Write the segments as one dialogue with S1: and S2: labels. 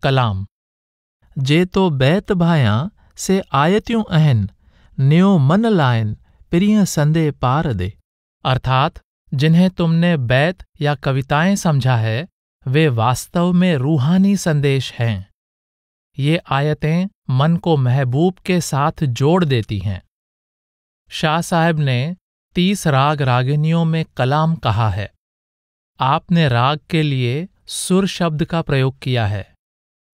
S1: कलाम। जे तो बैत भायां से आयतियूं अहन, न्यो मन लाइन प्रिय संदे पार दे। अर्थात जिन्हें तुमने बैत या कविताएं समझा है, वे वास्तव में रूहानी संदेश हैं। ये आयतें मन को महबूब के साथ जोड़ देती हैं। शाह साहब ने 30 राग रागिनियों में कलाम कहा है। आपने राग के लिए सुर शब्द का प्रयोग किया है।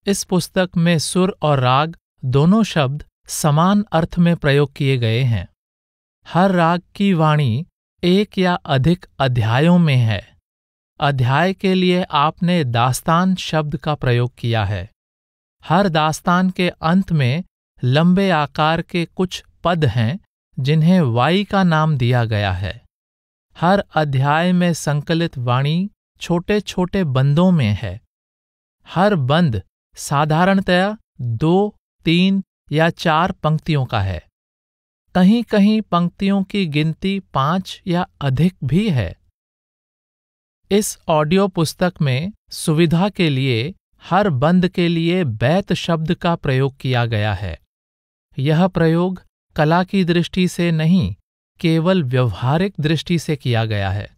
S1: इस पुस्तक में सुर और राग दोनों शब्द समान अर्थ में प्रयोग किए गए हैं। हर राग की वाणी एक या अधिक अध्यायों में है। अध्याय के लिए आपने दास्तान शब्द का प्रयोग किया है। हर दास्तान के अंत में लंबे आकार के कुछ पद हैं जिन्हें वाई का नाम दिया गया है। हर अध्याय में संकलित वाणी छोटे छोटे बंदों में है। हर बंद साधारणतया 2, 3 या 4 पंक्तियों का है। कहीं कहीं पंक्तियों की गिनती 5 या अधिक भी है। इस ऑडियो पुस्तक में सुविधा के लिए हर बंद के लिए बैत शब्द का प्रयोग किया गया है। यह प्रयोग कला की दृष्टि से नहीं, केवल व्यवहारिक दृष्टि से किया गया है।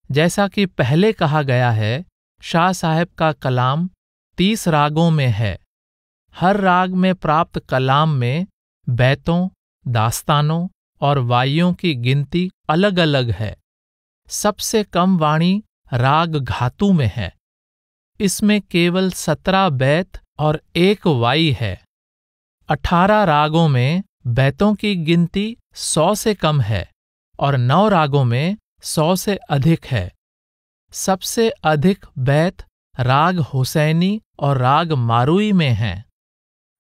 S1: जैसा कि पहले कहा गया है, शाह साहब का कलाम 30 रागों में है। हर राग में प्राप्त कलाम में बैतों, दास्तानों और वाइयों की गिनती अलग अलग है। सबसे कम वाणी राग घातु में है। इसमें केवल 17 बैत और 1 वाई है। 18 रागों में बैतों की गिनती 100 से कम है और 9 रागों में 100 से अधिक है। सबसे अधिक बैत राग हुसैनी और राग मारुई में हैं।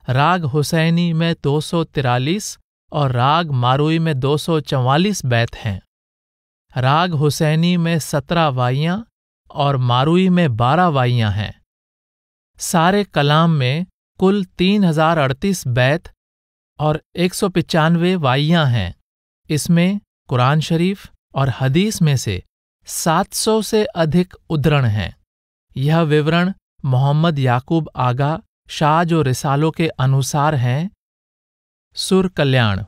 S1: राग हुसैनी में 243 और राग मारुई में 244 बैत हैं। राग हुसैनी में 17 वाइयां और मारुई में 12 वाइयां हैं। सारे कलाम में कुल 3038 बैत और 195 वाइयां हैं। इसमें कुरान शरीफ और हदीस में से 700 से अधिक उद्धरण हैं। यह विवरण मोहम्मद याकूब आगा शाह जो रिसालों के अनुसार हैं। सुर कल्याण।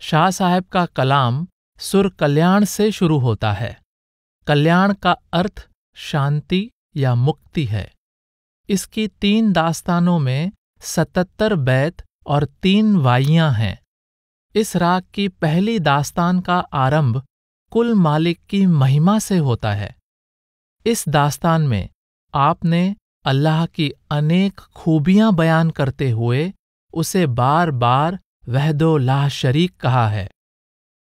S1: शाह साहब का कलाम सुर कल्याण से शुरू होता है। कल्याण का अर्थ शांति या मुक्ति है। इसकी 3 दास्तानों में 77 बैत और 3 वाइयां हैं। इस राग की पहली दास्तान का आरंभ कुल मालिक की महिमा से होता है। इस दास्तान में आपने अल्लाह की अनेक खूबियां बयान करते हुए उसे बार बार वहदो ला शरीक कहा है।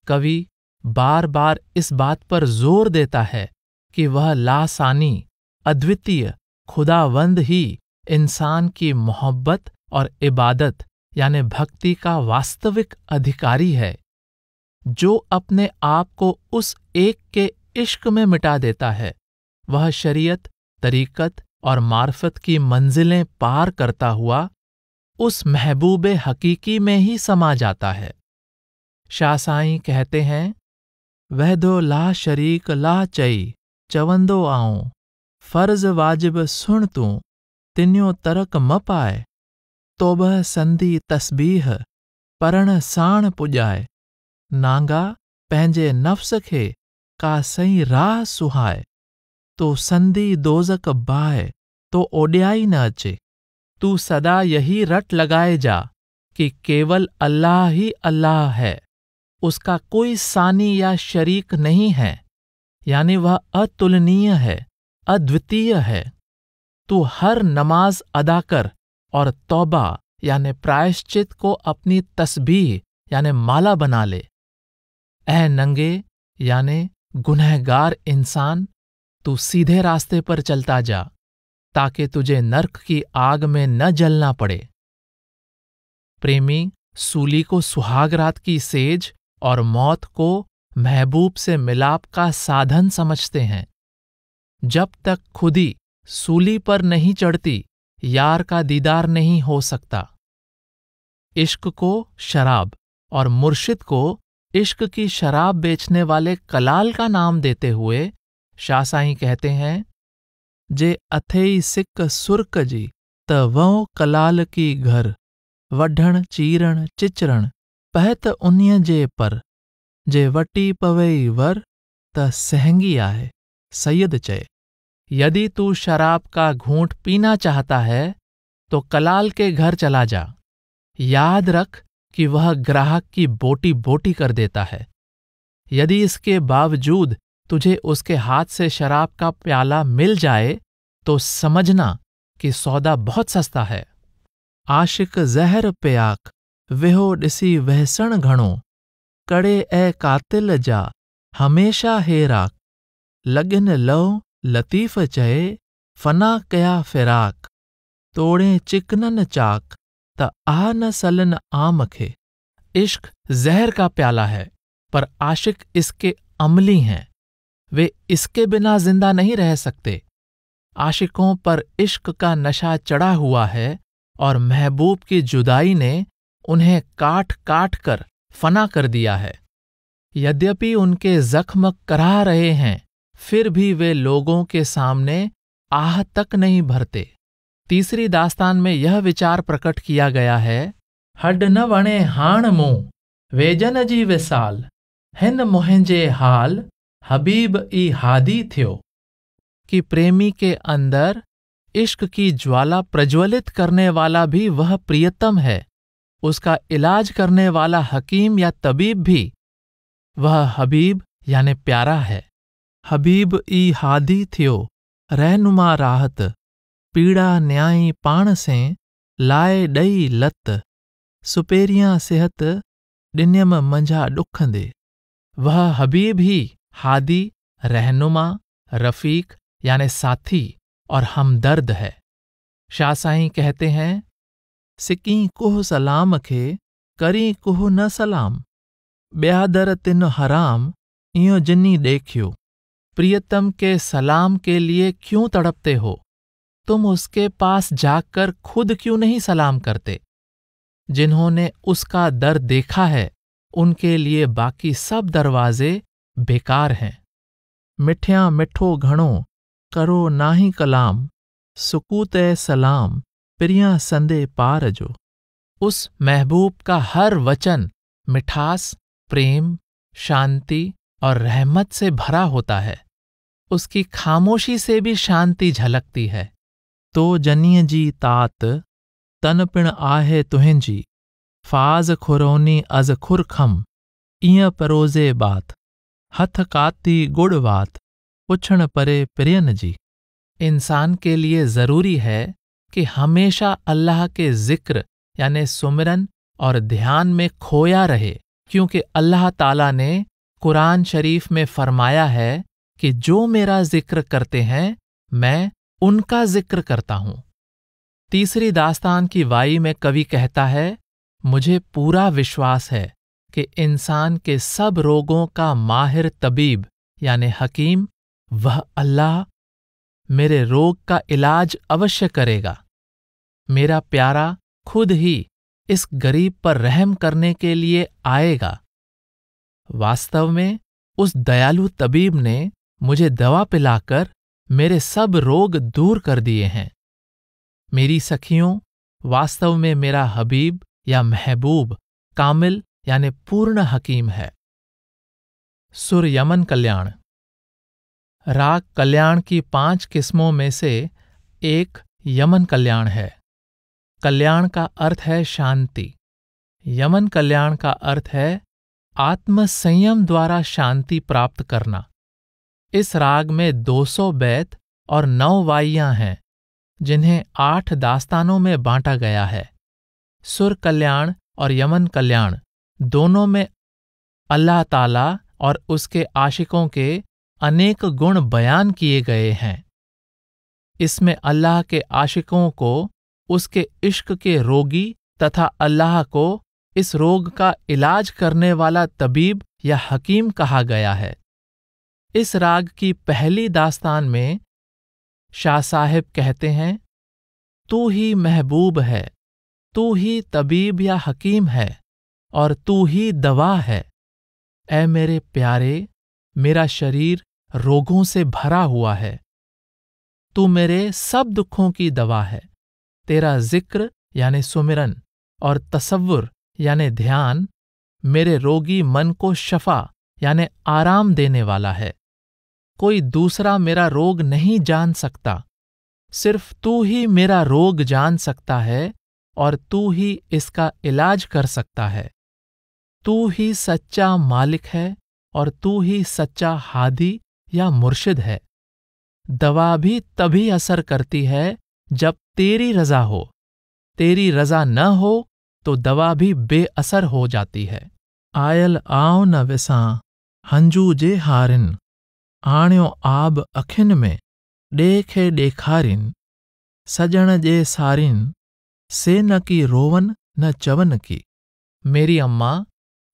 S1: कवि बार बार इस बात पर जोर देता है कि वह लासानी अद्वितीय खुदावंद ही इंसान की मोहब्बत और इबादत यानी भक्ति का वास्तविक अधिकारी है, जो अपने आप को उस एक के इश्क में मिटा देता है। वह शरीयत, तरीकत और मार्फत की मंजिलें पार करता हुआ उस महबूबे हकीकी में ही समा जाता है। शाह साईं कहते हैं, वहदो ला शरीक ला चई चवंदो आऊं, फर्ज वाजिब सुन तूं तिन्यो तरक म पाए, तोबह संदी तस्बीह परण साण पुॼाए, नांगा पंहिंजे नफ्स खे का सही राह सुहाए, तो संदी दोज़क बाए तो ओॾियाई न अचे। तू सदा यही रट लगाए जा कि केवल अल्लाह ही अल्लाह है, उसका कोई सानी या शरीक नहीं है, यानी वह अतुलनीय है, अद्वितीय है। तू हर नमाज अदा कर और तौबा यानी प्रायश्चित को अपनी तस्बीह यानी माला बना ले। ऐ नंगे यानी गुनहगार इंसान, तू सीधे रास्ते पर चलता जा ताकि तुझे नर्क की आग में न जलना पड़े। प्रेमी सूली को सुहागरात की सेज और मौत को महबूब से मिलाप का साधन समझते हैं। जब तक खुदी सूली पर नहीं चढ़ती, यार का दीदार नहीं हो सकता। इश्क को शराब और मुर्शिद को इश्क की शराब बेचने वाले कलाल का नाम देते हुए शाह साईं कहते हैं, जे अथेई सिक सुर्क जी त वों कलाल की घर वढण चीरण चिचरण पहत उन्हीअ जे पर जे वटी पवई वर त सहंगी आहे। सैयद चए, यदि तू शराब का घूंट पीना चाहता है तो कलाल के घर चला जा। याद रख कि वह ग्राहक की बोटी बोटी कर देता है। यदि इसके बावजूद तुझे उसके हाथ से शराब का प्याला मिल जाए तो समझना कि सौदा बहुत सस्ता है। आशिक ज़हर प्याक वेहो ॾिसी वहसण घणो कड़े ऐ कातिल जा हमेशा हेराक लगिन लव लतीफ़ चए फना कया फिराक तोड़े चिकनन चाक त आ न सलन आम खे। इश्क जहर का प्याला है पर आशिक इसके अमली हैं। वे इसके बिना जिंदा नहीं रह सकते। आशिकों पर इश्क का नशा चढ़ा हुआ है और महबूब की जुदाई ने उन्हें काट काट कर फना कर दिया है। यद्यपि उनके जख्म कराह रहे हैं फिर भी वे लोगों के सामने आह तक नहीं भरते। तीसरी दास्तान में यह विचार प्रकट किया गया है, हड न वणे हाण मूं वेजन जी विसाल हिन मुंहिंजे हाल हबीब ई हादी थियो, कि प्रेमी के अंदर इश्क की ज्वाला प्रज्वलित करने वाला भी वह प्रियतम है, उसका इलाज करने वाला हकीम या तबीब भी वह हबीब यानी प्यारा है। हबीब ई हादी थियो रहनुमा राहत पीड़ा न्याई पाण से लाए ॾई लत सुपेरियां सिहत ॾिन्यम मंझा ॾुखंदे। वह हबीब ही हादी रहनुमा रफीक यानी साथी और हमदर्द है। शाह साईं कहते हैं, सिकी कुह सलाम खे करी कुह न सलाम ब्यादर तिन हराम इयो जिनी देखियो। प्रियतम के सलाम के लिए क्यों तड़पते हो? तुम उसके पास जाकर खुद क्यों नहीं सलाम करते? जिन्होंने उसका दर देखा है उनके लिए बाकी सब दरवाजे बेकार हैं। मिठिया मिठो घणो करो नाही कलाम सुकूत ए सलाम प्रिया संदे पार जो। उस महबूब का हर वचन मिठास, प्रेम, शांति और रहमत से भरा होता है। उसकी खामोशी से भी शांति झलकती है। तो जनीअ जी तात तन पिण आहे तुहिंजी फाज़ खुरोनी अज़ खुर खम इं परोज़े बात हथ काती गुड़ वात पुछण परे प्रियन जी। इंसान के लिए ज़रूरी है कि हमेशा अल्लाह के जिक्र यानी सुमिरन और ध्यान में खोया रहे, क्योंकि अल्लाह ताला ने कुरान शरीफ में फरमाया है कि जो मेरा जिक्र करते हैं मैं उनका जिक्र करता हूं। तीसरी दास्तान की वाई में कवि कहता है, मुझे पूरा विश्वास है कि इंसान के सब रोगों का माहिर तबीब यानी हकीम वह अल्लाह मेरे रोग का इलाज अवश्य करेगा। मेरा प्यारा खुद ही इस गरीब पर रहम करने के लिए आएगा। वास्तव में उस दयालु तबीब ने मुझे दवा पिलाकर मेरे सब रोग दूर कर दिए हैं। मेरी सखियों, वास्तव में मेरा हबीब या महबूब कामिल यानी पूर्ण हकीम है। सुर यमन कल्याण। राग कल्याण की 5 किस्मों में से एक यमन कल्याण है। कल्याण का अर्थ है शांति। यमन कल्याण का अर्थ है आत्म संयम द्वारा शांति प्राप्त करना। इस राग में 200 बैत और 9 वाइयां हैं, जिन्हें 8 दास्तानों में बांटा गया है। सुर कल्याण और यमन कल्याण दोनों में अल्लाह ताला और उसके आशिकों के अनेक गुण बयान किए गए हैं। इसमें अल्लाह के आशिकों को उसके इश्क के रोगी तथा अल्लाह को इस रोग का इलाज करने वाला तबीब या हकीम कहा गया है। इस राग की पहली दास्तान में शाह साहिब कहते हैं, तू ही महबूब है, तू ही तबीब या हकीम है और तू ही दवा है। ऐ मेरे प्यारे, मेरा शरीर रोगों से भरा हुआ है। तू मेरे सब दुखों की दवा है। तेरा जिक्र यानी सुमिरन और तसव्वुर यानी ध्यान मेरे रोगी मन को शफा यानी आराम देने वाला है। कोई दूसरा मेरा रोग नहीं जान सकता, सिर्फ तू ही मेरा रोग जान सकता है और तू ही इसका इलाज कर सकता है। तू ही सच्चा मालिक है और तू ही सच्चा हादी या मुर्शिद है। दवा भी तभी असर करती है जब तेरी रजा हो। तेरी रजा न हो तो दवा भी बेअसर हो जाती है। आयल आओ न विसां हंजू जे हारिन, आणियो आब अखिन में ॾेखे ॾेखारिन, सजण जे सारिन से न की रोवन न चवन की। मेरी अम्मा,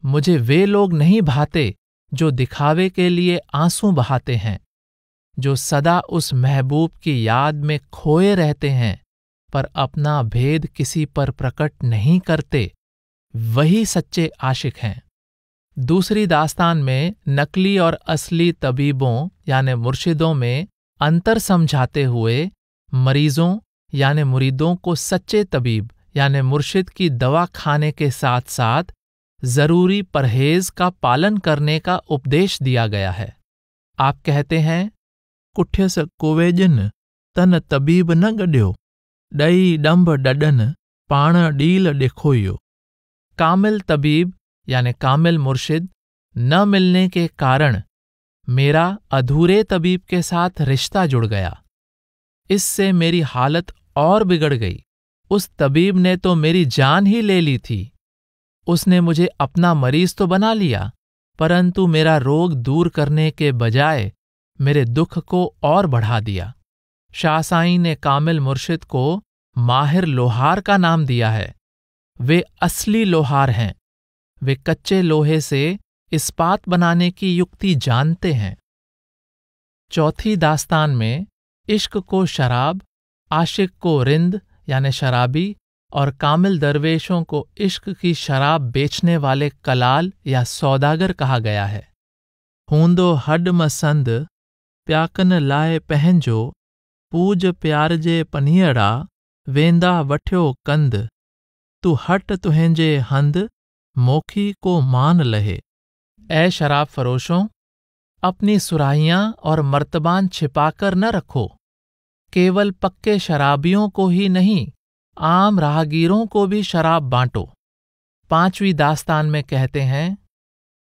S1: मुझे वे लोग नहीं भाते जो दिखावे के लिए आंसू बहाते हैं, जो सदा उस महबूब की याद में खोए रहते हैं पर अपना भेद किसी पर प्रकट नहीं करते, वही सच्चे आशिक हैं। दूसरी दास्तान में नकली और असली तबीबों यानी मुर्शिदों में अंतर समझाते हुए मरीजों यानी मुरीदों को सच्चे तबीब यानी मुर्शिद की दवा खाने के साथ साथ जरूरी परहेज का पालन करने का उपदेश दिया गया है। आप कहते हैं, कुठ्यस कोवेजन तन तबीब न गड्यो, डई डंभ डडन पाण डील ॾेखोयो। कामिल तबीब यानी कामिल मुर्शिद न मिलने के कारण मेरा अधूरे तबीब के साथ रिश्ता जुड़ गया। इससे मेरी हालत और बिगड़ गई। उस तबीब ने तो मेरी जान ही ले ली थी। उसने मुझे अपना मरीज तो बना लिया, परंतु मेरा रोग दूर करने के बजाय मेरे दुख को और बढ़ा दिया। शाह साईं ने कामिल मुर्शिद को माहिर लोहार का नाम दिया है। वे असली लोहार हैं। वे कच्चे लोहे से इस्पात बनाने की युक्ति जानते हैं। चौथी दास्तान में इश्क को शराब, आशिक को रिंद यानी शराबी और कामिल दरवेशों को इश्क की शराब बेचने वाले कलाल या सौदागर कहा गया है। हूंदो हड मसंद प्याकन लाए पहंजो, पूज प्यार जे पनियड़ा वेंदा वठ्यो कंद, तू हट तुहिंजे हंद मोखी को मान लहे। ऐ शराब फरोशों, अपनी सुराहियां और मर्तबान छिपाकर न रखो। केवल पक्के शराबियों को ही नहीं, आम राहगीरों को भी शराब बांटो। पांचवी दास्तान में कहते हैं,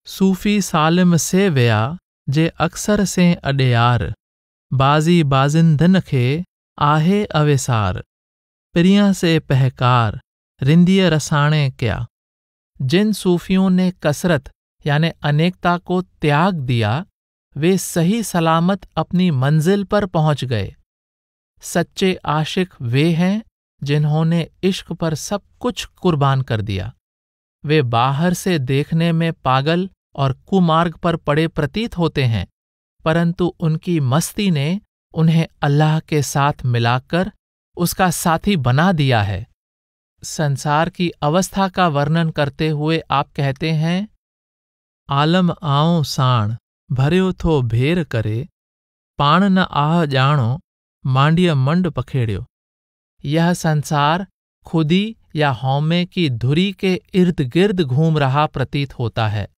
S1: सूफी सालिम से विया जे अक्सर से अडेयार, बाजी बाजिंदन खे आहे अवेसार, प्रिया से पहकार रिंदिय रसाणे क्या। जिन सूफियों ने कसरत यानी अनेकता को त्याग दिया, वे सही सलामत अपनी मंजिल पर पहुंच गए। सच्चे आशिक वे हैं जिन्होंने इश्क पर सब कुछ कुर्बान कर दिया। वे बाहर से देखने में पागल और कुमार्ग पर पड़े प्रतीत होते हैं, परंतु उनकी मस्ती ने उन्हें अल्लाह के साथ मिलाकर उसका साथी बना दिया है। संसार की अवस्था का वर्णन करते हुए आप कहते हैं, आलम आओ साण भरियो थो भेर करे, पाण न आह जाणो मांडिय मंड पखेड़ियो। यह संसार खुदी या हौमे की धुरी के इर्द गिर्द घूम रहा प्रतीत होता है,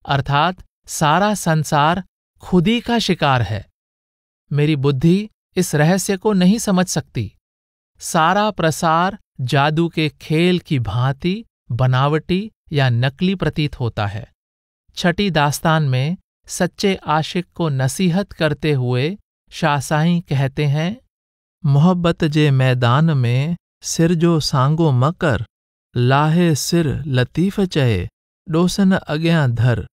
S1: अर्थात सारा संसार खुदी का शिकार है। मेरी बुद्धि इस रहस्य को नहीं समझ सकती। सारा प्रसार जादू के खेल की भांति बनावटी या नकली प्रतीत होता है। छठी दास्तान में सच्चे आशिक को नसीहत करते हुए शाह साईं कहते हैं, मोहब्बत जे मैदान में सिर जो सांगो मकर, लाहे सिर लतीफ़ चए डोसन अॻियां धर,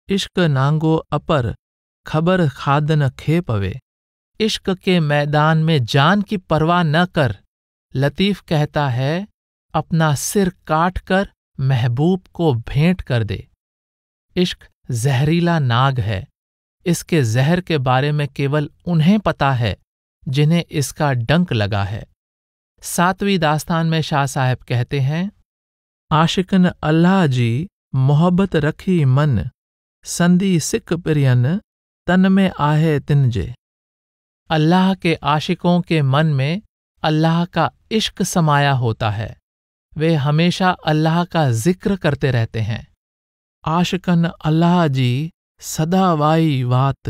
S1: इश्क नांगो अपर खबर खादन खे पवे। इश्क के मैदान में जान की परवाह न कर, लतीफ़ कहता है, अपना सिर काट कर महबूब को भेंट कर दे। इश्क जहरीला नाग है। इसके जहर के बारे में केवल उन्हें पता है जिन्हें इसका डंक लगा है। सातवीं दास्तान में शाह साहब कहते हैं, आशिकन अल्लाह जी मोहब्बत रखी मन, संदी सिक पिरियन तन में आहे तिनजे। अल्लाह के आशिकों के मन में अल्लाह का इश्क समाया होता है। वे हमेशा अल्लाह का जिक्र करते रहते हैं। आशिकन अल्लाह जी सदा वाई वात,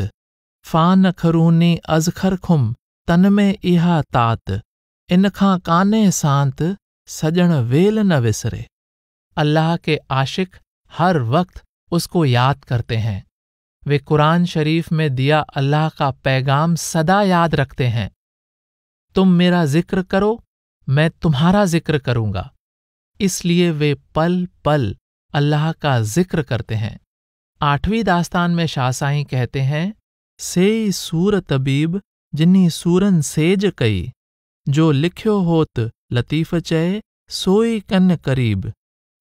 S1: फान खरूनी अज़खर खुम तन में इहा तात, इनखां काने सांत सजण वेल न विसरे। अल्लाह के आशिक हर वक्त उसको याद करते हैं। वे कुरान शरीफ में दिया अल्लाह का पैगाम सदा याद रखते हैं। तुम मेरा जिक्र करो, मैं तुम्हारा जिक्र करूंगा। इसलिए वे पल पल अल्लाह का जिक्र करते हैं। 8वीं दास्तान में शाह साईं कहते हैं, से सूर तबीब जिन्नी सूरन सेज कई, जो लिख्यो होत लतीफ़ चए सोई कन करीब,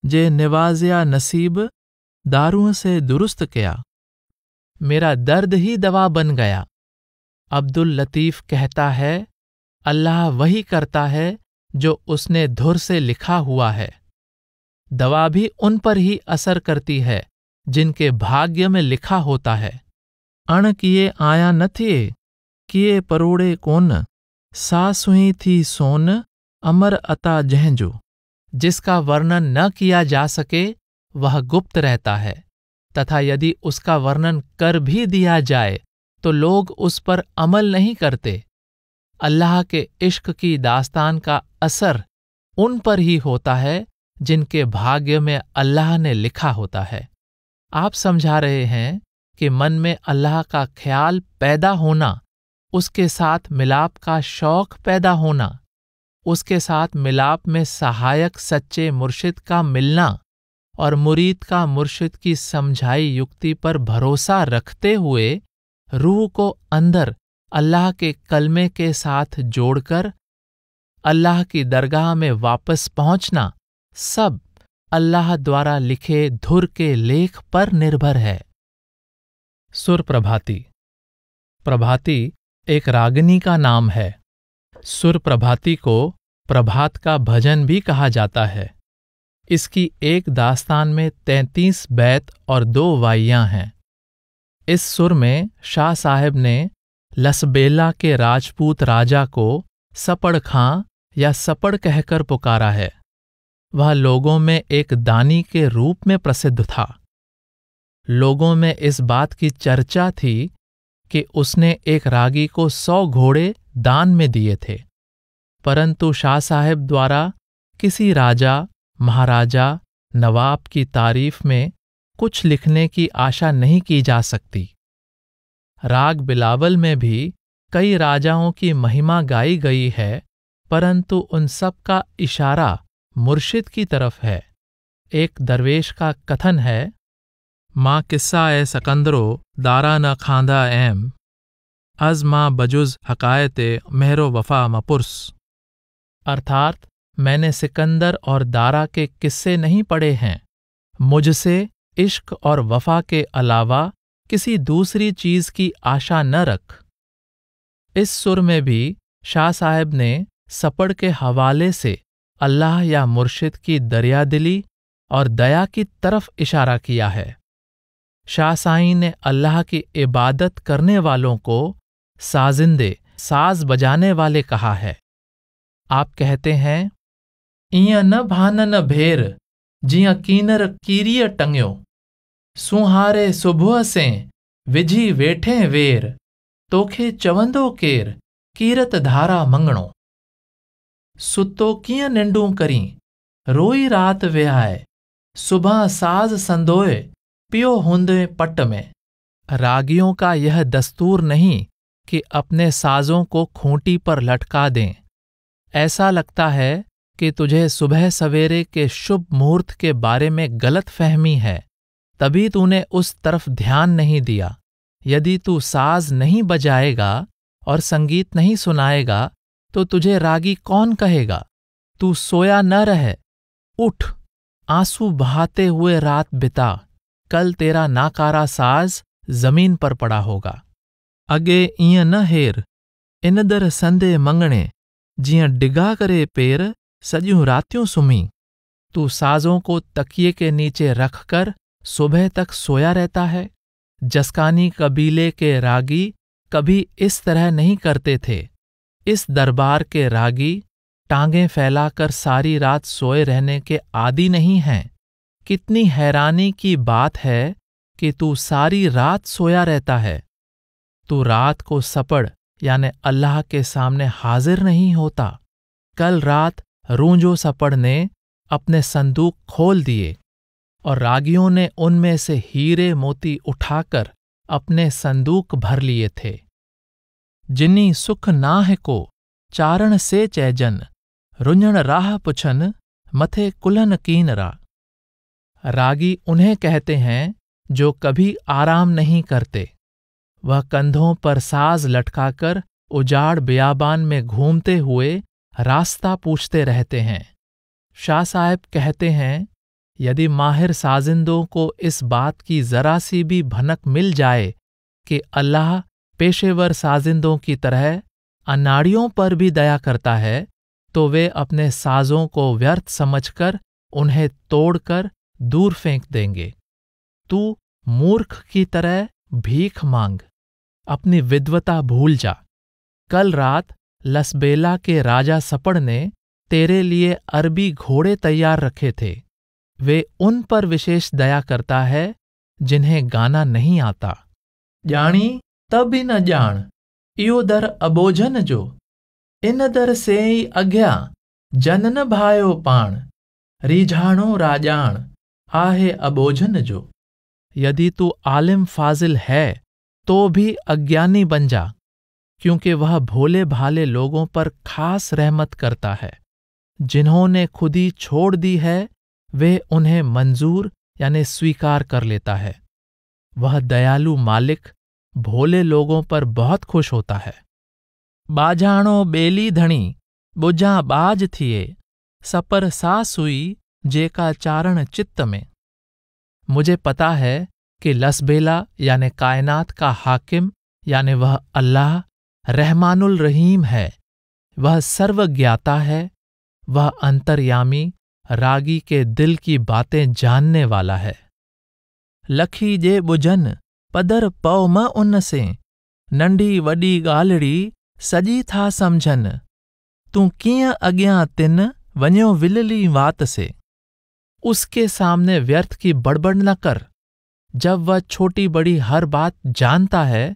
S1: जे निवाज़िया नसीब दारुओं से दुरुस्त किया। मेरा दर्द ही दवा बन गया। अब्दुल लतीफ़ कहता है, अल्लाह वही करता है जो उसने धुर से लिखा हुआ है। दवा भी उन पर ही असर करती है जिनके भाग्य में लिखा होता है। अण किए आया न थिए, किए परोड़े कोन, सा सुई थी सोन अमर अता जहजो। जिसका वर्णन न किया जा सके वह गुप्त रहता है, तथा यदि उसका वर्णन कर भी दिया जाए तो लोग उस पर अमल नहीं करते। अल्लाह के इश्क की दास्तान का असर उन पर ही होता है जिनके भाग्य में अल्लाह ने लिखा होता है। आप समझा रहे हैं कि मन में अल्लाह का ख्याल पैदा होना, उसके साथ मिलाप का शौक पैदा होना, उसके साथ मिलाप में सहायक सच्चे मुर्शिद का मिलना और मुरीद का मुर्शिद की समझाई युक्ति पर भरोसा रखते हुए रूह को अंदर अल्लाह के कलमे के साथ जोड़कर अल्लाह की दरगाह में वापस पहुंचना, सब अल्लाह द्वारा लिखे धुर के लेख पर निर्भर है। सुर प्रभाती। प्रभाती एक रागिनी का नाम है। सुर प्रभाती को प्रभात का भजन भी कहा जाता है। इसकी एक दास्तान में 33 बैत और 2 वाइयां हैं। इस सुर में शाह साहब ने लसबेला के राजपूत राजा को सपड़ खां या सपड़ कहकर पुकारा है। वह लोगों में एक दानी के रूप में प्रसिद्ध था। लोगों में इस बात की चर्चा थी कि उसने एक रागी को 100 घोड़े दान में दिए थे, परंतु शाह साहब द्वारा किसी राजा, महाराजा, नवाब की तारीफ में कुछ लिखने की आशा नहीं की जा सकती। राग बिलावल में भी कई राजाओं की महिमा गाई गई है, परंतु उन सब का इशारा मुर्शिद की तरफ है। एक दरवेश का कथन है, माँ किस्सा ए सकंदरो दारा न खांदा एम, अज माँ बजुज हकायते मेहरो वफा मपुर्स। अर्थात मैंने सिकंदर और दारा के किस्से नहीं पढ़े हैं, मुझसे इश्क और वफा के अलावा किसी दूसरी चीज की आशा न रख। इस सुर में भी शाह साहब ने सपड़ के हवाले से अल्लाह या मुर्शिद की दरियादिली और दया की तरफ इशारा किया है। शाह साईं ने अल्लाह की इबादत करने वालों को साजिंदे, साज बजाने वाले कहा है। आप कहते हैं, इयां न भानन भेर जियां कीनर कीरिय टंग्यो, सुहारे सुबुह से विझी वेठे वेर, तोखे चवंदो केर कीरत धारा मंगणो। सुतो कीअं निंडूं करीं रोई रात विहाए, सुबह साज संदोए पियो हुंदे पट में। रागियों का यह दस्तूर नहीं कि अपने साजों को खूंटी पर लटका दें। ऐसा लगता है कि तुझे सुबह सवेरे के शुभ मुहूर्त के बारे में गलत फहमी है, तभी तूने उस तरफ ध्यान नहीं दिया। यदि तू साज नहीं बजाएगा और संगीत नहीं सुनाएगा तो तुझे रागी कौन कहेगा। तू सोया न रह, उठ, आंसू बहाते हुए रात बिता, कल तेरा नाकारा साज जमीन पर पड़ा होगा। अगे इं न हेर इनदर संदे मंगणे, जियां डिगा करे पेर सॼियूं रातियूं सुम्ही। तू साजों को तकिए के नीचे रखकर सुबह तक सोया रहता है। जस्कानी कबीले के रागी कभी इस तरह नहीं करते थे। इस दरबार के रागी टांगें फैलाकर सारी रात सोए रहने के आदी नहीं हैं। कितनी हैरानी की बात है कि तू सारी रात सोया रहता है। तू रात को सपड़ यानी अल्लाह के सामने हाजिर नहीं होता। कल रात रूंजो सपड़ ने अपने संदूक खोल दिए और रागियों ने उनमें से हीरे मोती उठाकर अपने संदूक भर लिए थे। जिन्नी सुख नाह को चारण से चैजन, रुंझण राह पुछन मथे कुल्हन कीनरा। रागी उन्हें कहते हैं जो कभी आराम नहीं करते। वह कंधों पर साज लटकाकर उजाड़ बियाबान में घूमते हुए रास्ता पूछते रहते हैं। शाह साहब कहते हैं, यदि माहिर साजिंदों को इस बात की जरा सी भी भनक मिल जाए कि अल्लाह पेशेवर साजिंदों की तरह अनाड़ियों पर भी दया करता है, तो वे अपने साजों को व्यर्थ समझकर उन्हें तोड़कर दूर फेंक देंगे। तू मूर्ख की तरह भीख मांग, अपनी विद्वता भूल जा। कल रात लसबेला के राजा सपड़ ने तेरे लिए अरबी घोड़े तैयार रखे थे। वे उन पर विशेष दया करता है जिन्हें गाना नहीं आता। जानी तब न जान इहो दर अबोझन जो, इन दर से ही अग्या जनन भायो पाण, रिझाणो राजान आहे अबोझन जो। यदि तू आलिम फाजिल है तो भी अज्ञानी बन जा, क्योंकि वह भोले भाले लोगों पर खास रहमत करता है। जिन्होंने खुदी छोड़ दी है वे उन्हें मंजूर यानी स्वीकार कर लेता है। वह दयालु मालिक भोले लोगों पर बहुत खुश होता है। बाजाणो बेली धणी बुझा बाज थिए, सपर सा सुई जेका चारण चित्त में। मुझे पता है कि लसबेला यानी कायनात का हाकिम यानी वह अल्लाह रहमानुल रहीम है। वह सर्वज्ञाता है। वह अंतर्यामी रागी के दिल की बातें जानने वाला है। लखी जे बुझन पदर पौ म उन से, नंढी वॾी ॻाल्हिड़ी सॼी था समझन, तू कीअं अॻियां तिन वञो विलली वात से। उसके सामने व्यर्थ की बड़बड़ न कर। जब वह छोटी बड़ी हर बात जानता है,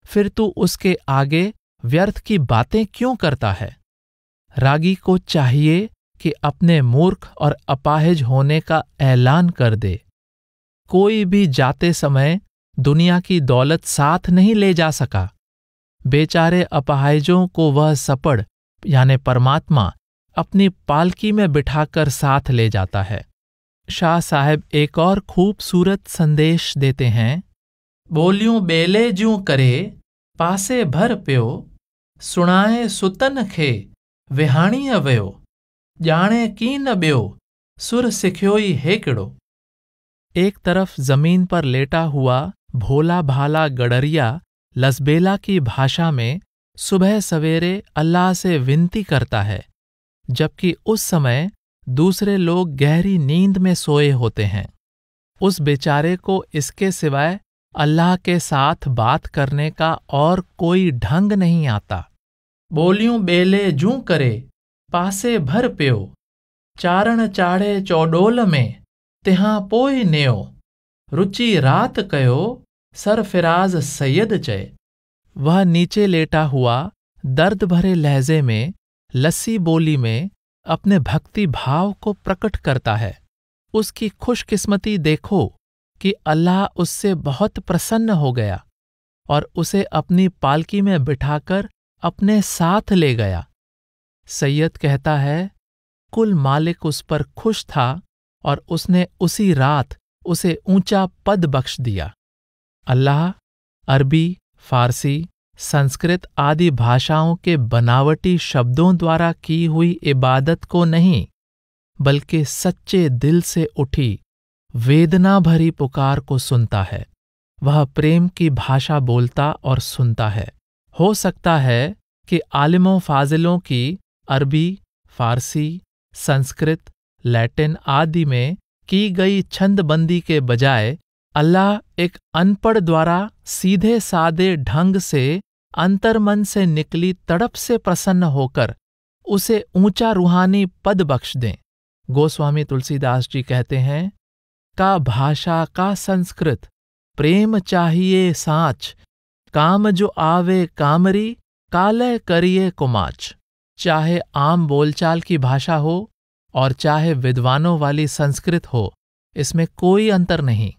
S1: फिर तू उसके आगे व्यर्थ की बातें क्यों करता है। रागी को चाहिए कि अपने मूर्ख और अपाहिज होने का ऐलान कर दे। कोई भी जाते समय दुनिया की दौलत साथ नहीं ले जा सका। बेचारे अपाहिजों को वह सपड़ यानी परमात्मा अपनी पालकी में बिठाकर साथ ले जाता है। शाह साहब एक और खूबसूरत संदेश देते हैं। बोलियूं बेले जूं करे पासे भर पियो, सुणाए सुतन खे विहाणीअ वियो, जाने की न बियो सुर सिखियोई हेकिड़ो। एक तरफ जमीन पर लेटा हुआ भोला भाला गडरिया लसबेला की भाषा में सुबह सवेरे अल्लाह से विनती करता है, जबकि उस समय दूसरे लोग गहरी नींद में सोए होते हैं। उस बेचारे को इसके सिवाय अल्लाह के साथ बात करने का और कोई ढंग नहीं आता। बोलियूं बेले जूं करे पासे भर पियो, चारण चाढ़े चौडोल में तिहां पोइ नेयो, रुचि रात कयो सरफिराज सैयद चए। वह नीचे लेटा हुआ दर्द भरे लहजे में लस्सी बोली में अपने भक्ति भाव को प्रकट करता है। उसकी खुशकिस्मती देखो कि अल्लाह उससे बहुत प्रसन्न हो गया और उसे अपनी पालकी में बिठाकर अपने साथ ले गया। सैयद कहता है, कुल मालिक उस पर खुश था और उसने उसी रात उसे ऊंचा पद बख्श दिया। अल्लाह अरबी, फारसी, संस्कृत आदि भाषाओं के बनावटी शब्दों द्वारा की हुई इबादत को नहीं, बल्कि सच्चे दिल से उठी वेदना भरी पुकार को सुनता है। वह प्रेम की भाषा बोलता और सुनता है। हो सकता है कि आलिमों फाजिलों की अरबी, फारसी, संस्कृत, लैटिन आदि में की गई छंदबंदी के बजाय अल्लाह एक अनपढ़ द्वारा सीधे सादे ढंग से अंतर्मन से निकली तड़प से प्रसन्न होकर उसे ऊंचा रूहानी पद बख्श दें। गोस्वामी तुलसीदास जी कहते हैं, का भाषा का संस्कृत प्रेम चाहिए साच, काम जो आवे कामरी कालय करिए कुमाच। चाहे आम बोलचाल की भाषा हो और चाहे विद्वानों वाली संस्कृत हो, इसमें कोई अंतर नहीं।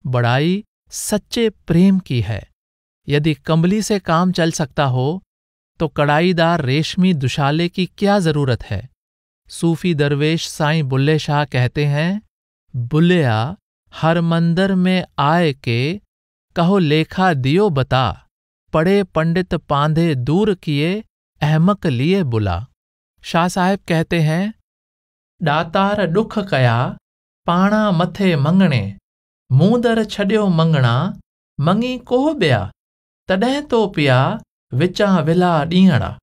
S1: बड़ाई सच्चे प्रेम की है। यदि कंबली से काम चल सकता हो तो कड़ाईदार रेशमी दुशाले की क्या जरूरत है। सूफी दरवेश साईं बुल्ले शाह कहते हैं, बुल्लिया हर मंदिर में आए के कहो लेखा दियो बता, पढ़े पंडित पांधे दूर किए अहमक लिए बुला। शाह साहेब कहते हैं, दातार दुख कया पाणा मथे मंगणे, मूंदर छड्यो मंगणा मंगी कोह बिया, तॾहिं तो पिया विचा विला ॾींहड़ा।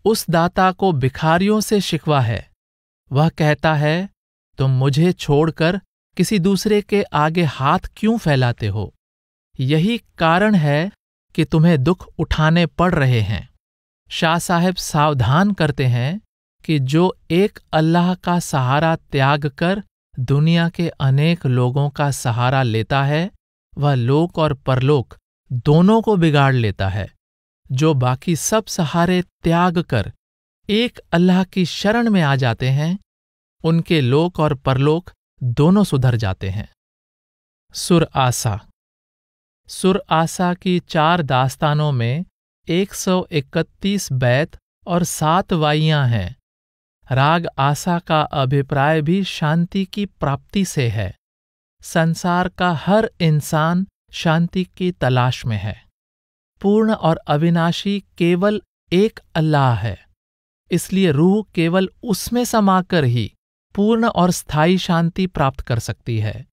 S1: उस दाता को भिखारियों से शिकवा है। वह कहता है, तुम मुझे छोड़कर किसी दूसरे के आगे हाथ क्यों फैलाते हो? यही कारण है कि तुम्हें दुख उठाने पड़ रहे हैं। शाह साहेब सावधान करते हैं कि जो एक अल्लाह का सहारा त्याग कर दुनिया के अनेक लोगों का सहारा लेता है, वह लोक और परलोक दोनों को बिगाड़ लेता है। जो बाकी सब सहारे त्याग कर एक अल्लाह की शरण में आ जाते हैं, उनके लोक और परलोक दोनों सुधर जाते हैं। सुर आसा। सुर आसा की 4 दास्तानों में 131 बैत और 7 वाइयां हैं। राग आसा का अभिप्राय भी शांति की प्राप्ति से है। संसार का हर इंसान शांति की तलाश में है। पूर्ण और अविनाशी केवल एक अल्लाह है, इसलिए रूह केवल उसमें समाकर ही पूर्ण और स्थायी शांति प्राप्त कर सकती है।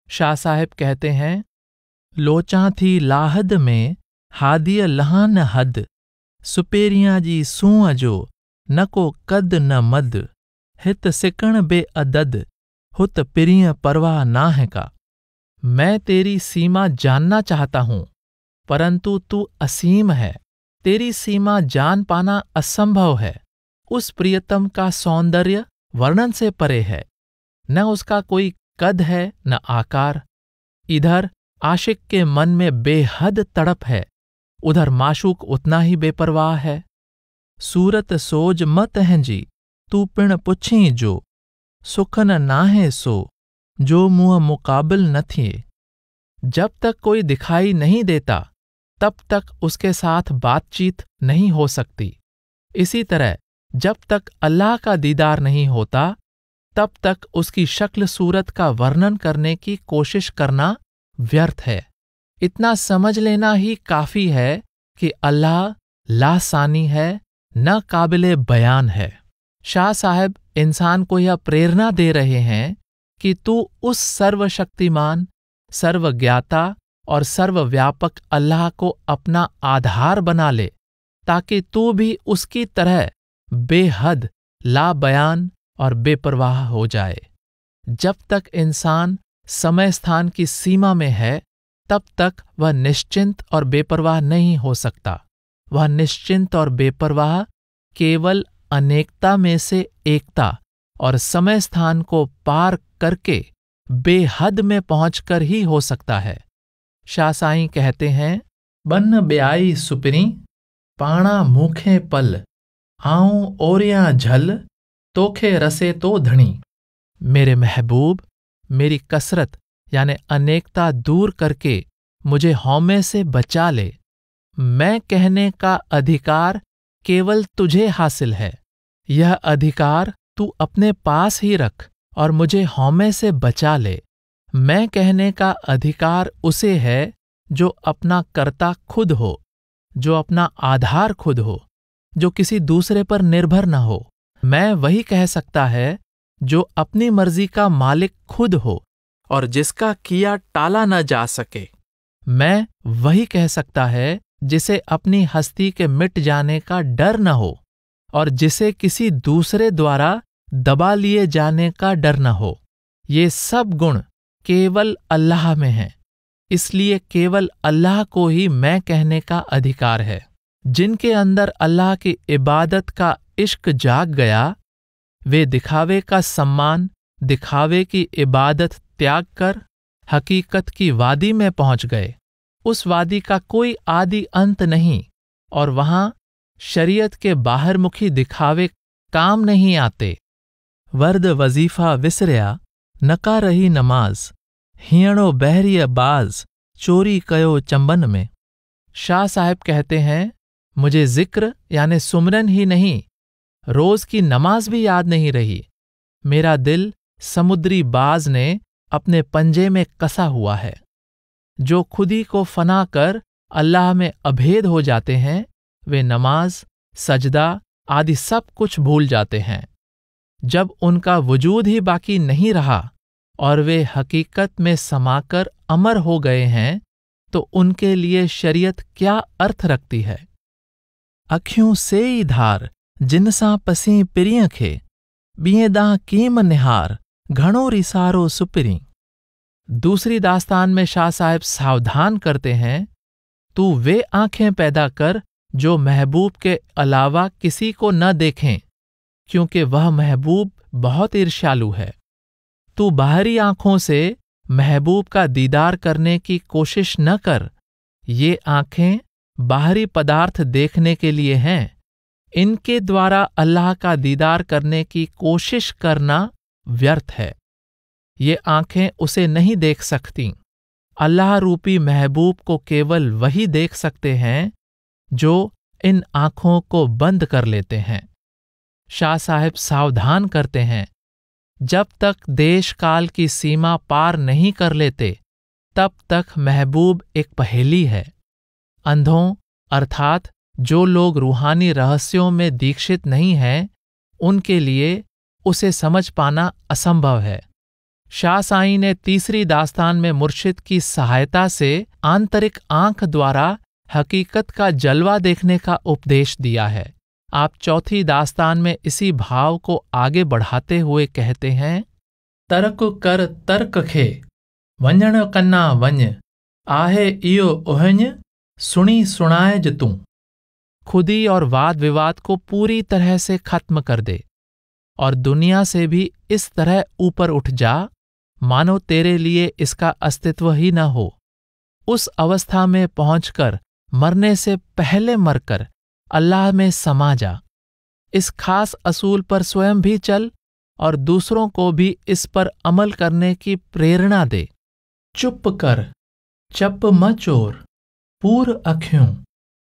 S1: शाह साहेब कहते हैं, लोचां थी लाहद में हादिय लहान हद, सुपेरियां जी सूंह जो न को कद न मद, हित सिकण बे अदद हुत पिरिय परवाह ना है का। मैं तेरी सीमा जानना चाहता हूं, परंतु तू असीम है। तेरी सीमा जान पाना असंभव है। उस प्रियतम का सौंदर्य वर्णन से परे है। न उसका कोई कद है न आकार। इधर आशिक के मन में बेहद तड़प है, उधर माशूक उतना ही बेपरवाह है। सूरत सोज मत हंजी तू पिण पुछी जो, सुखन नाहे सो जो मुँह मुकाबिल न थिए। जब तक कोई दिखाई नहीं देता तब तक उसके साथ बातचीत नहीं हो सकती। इसी तरह जब तक अल्लाह का दीदार नहीं होता तब तक उसकी शक्ल सूरत का वर्णन करने की कोशिश करना व्यर्थ है। इतना समझ लेना ही काफी है कि अल्लाह लासानी है, न काबिले बयान है। शाह साहब इंसान को यह प्रेरणा दे रहे हैं कि तू उस सर्वशक्तिमान, सर्वज्ञाता और सर्वव्यापक अल्लाह को अपना आधार बना ले, ताकि तू भी उसकी तरह बेहद लाबयान और बेपरवाह हो जाए। जब तक इंसान समय स्थान की सीमा में है, तब तक वह निश्चिंत और बेपरवाह नहीं हो सकता। वह निश्चिंत और बेपरवाह केवल अनेकता में से एकता और समय स्थान को पार करके बेहद में पहुंचकर ही हो सकता है। शाह साईं कहते हैं, बन ब्याई सुपरी पाणा मूखे पल, आऊं ओरियां झल तोखे रसे तो धनी। मेरे महबूब, मेरी कसरत यानी अनेकता दूर करके मुझे हौमे से बचा ले। मैं कहने का अधिकार केवल तुझे हासिल है। यह अधिकार तू अपने पास ही रख और मुझे हौमे से बचा ले। मैं कहने का अधिकार उसे है जो अपना कर्ता खुद हो, जो अपना आधार खुद हो, जो किसी दूसरे पर निर्भर न हो। मैं वही कह सकता है जो अपनी मर्जी का मालिक खुद हो और जिसका किया टाला न जा सके। मैं वही कह सकता है जिसे अपनी हस्ती के मिट जाने का डर न हो और जिसे किसी दूसरे द्वारा दबा लिए जाने का डर न हो। ये सब गुण केवल अल्लाह में हैं। इसलिए केवल अल्लाह को ही मैं कहने का अधिकार है। जिनके अंदर अल्लाह की इबादत का इश्क जाग गया, वे दिखावे का सम्मान, दिखावे की इबादत त्याग कर हकीकत की वादी में पहुंच गए। उस वादी का कोई आदि अंत नहीं और वहां शरीयत के बाहरमुखी दिखावे काम नहीं आते। वर्द वजीफा विसरिया, नका रही नमाज, हीणो बहरिय बाज, चोरी कयो चंबन में। शाह साहब कहते हैं, मुझे जिक्र यानी सुमरन ही नहीं, रोज की नमाज भी याद नहीं रही। मेरा दिल समुद्री बाज ने अपने पंजे में कसा हुआ है। जो खुदी को फना कर अल्लाह में अभेद हो जाते हैं, वे नमाज, सजदा आदि सब कुछ भूल जाते हैं। जब उनका वजूद ही बाकी नहीं रहा और वे हकीकत में समाकर अमर हो गए हैं, तो उनके लिए शरीयत क्या अर्थ रखती है। अखियूं से ई धार, जिनसां पसी पिरिय खे, ॿिएं कीम निहार, घणो रिसारो सुपिरी। दूसरी दास्तान में शाह साहब सावधान करते हैं, तू वे आंखें पैदा कर जो महबूब के अलावा किसी को न देखें, क्योंकि वह महबूब बहुत ईर्ष्यालु है। तू बाहरी आंखों से महबूब का दीदार करने की कोशिश न कर। ये आंखें बाहरी पदार्थ देखने के लिए हैं। इनके द्वारा अल्लाह का दीदार करने की कोशिश करना व्यर्थ है। ये आंखें उसे नहीं देख सकती। अल्लाह रूपी महबूब को केवल वही देख सकते हैं जो इन आंखों को बंद कर लेते हैं। शाह साहब सावधान करते हैं, जब तक देश काल की सीमा पार नहीं कर लेते, तब तक महबूब एक पहेली है। अंधों अर्थात जो लोग रूहानी रहस्यों में दीक्षित नहीं हैं, उनके लिए उसे समझ पाना असंभव है। शाह साईं ने तीसरी दास्तान में मुर्शिद की सहायता से आंतरिक आंख द्वारा हकीकत का जलवा देखने का उपदेश दिया है। आप चौथी दास्तान में इसी भाव को आगे बढ़ाते हुए कहते हैं, तर्क कर तर्क खे, वंजण कन्ना वंज, आहे इयो ओहञ, सुणी सुणाएज तूं। खुदी और वाद विवाद को पूरी तरह से खत्म कर दे और दुनिया से भी इस तरह ऊपर उठ जा मानो तेरे लिए इसका अस्तित्व ही न हो। उस अवस्था में पहुंचकर मरने से पहले मरकर अल्लाह में समा जा। इस खास असूल पर स्वयं भी चल और दूसरों को भी इस पर अमल करने की प्रेरणा दे। चुप कर, चप म चोर, पूर अखियों,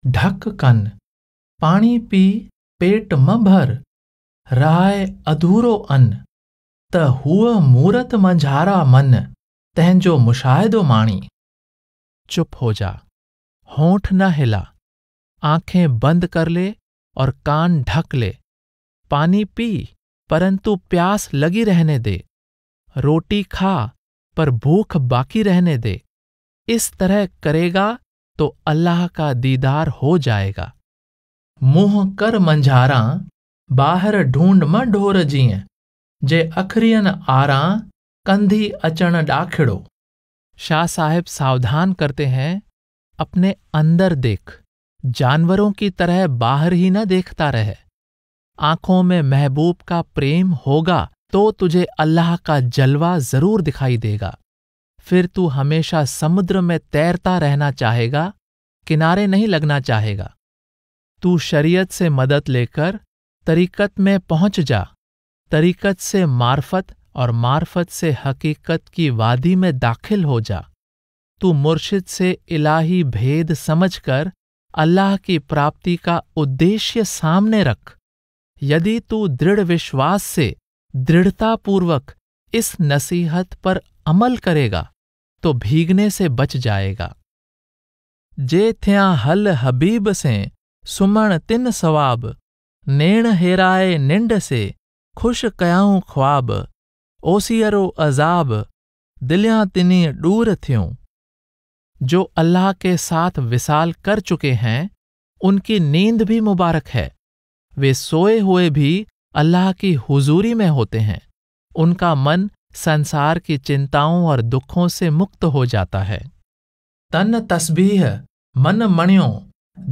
S1: ढक कन, पानी पी पेट म भर, राय अधूरो अन्न, त हुअ मूरत मंझारा मन, तंहिंजो मुशाहिदो माणी। चुप हो जा, होंठ न हिला, आंखें बंद कर ले और कान ढक ले। पानी पी परंतु प्यास लगी रहने दे। रोटी खा पर भूख बाकी रहने दे। इस तरह करेगा तो अल्लाह का दीदार हो जाएगा। मुंह कर मंझारा, बाहर ढूंढ म ढोर जीअं, जे अखरियन आरां, कंधी अचण ॾाखिड़ो। शाह साहब सावधान करते हैं, अपने अंदर देख, जानवरों की तरह बाहर ही न देखता रहे। आंखों में महबूब का प्रेम होगा तो तुझे अल्लाह का जलवा जरूर दिखाई देगा। फिर तू हमेशा समुद्र में तैरता रहना चाहेगा, किनारे नहीं लगना चाहेगा। तू शरीयत से मदद लेकर तरीकत में पहुंच जा, तरीकत से मार्फत और मार्फत से हकीकत की वादी में दाखिल हो जा। तू मुर्शिद से इलाही भेद समझकर अल्लाह की प्राप्ति का उद्देश्य सामने रख। यदि तू दृढ़ विश्वास से दृढ़तापूर्वक इस नसीहत पर अमल करेगा तो भीगने से बच जाएगा। जे थिया हल हबीब से सुमण तिन सवाब, नेण हेराए निंड से खुश कयाऊं ख्वाब, ओसियरो अजाब, दिलियां तिनी दूर थियूं। जो अल्लाह के साथ विसाल कर चुके हैं, उनकी नींद भी मुबारक है। वे सोए हुए भी अल्लाह की हुजूरी में होते हैं। उनका मन संसार की चिंताओं और दुखों से मुक्त हो जाता है। तन तस्बीह मन मणियो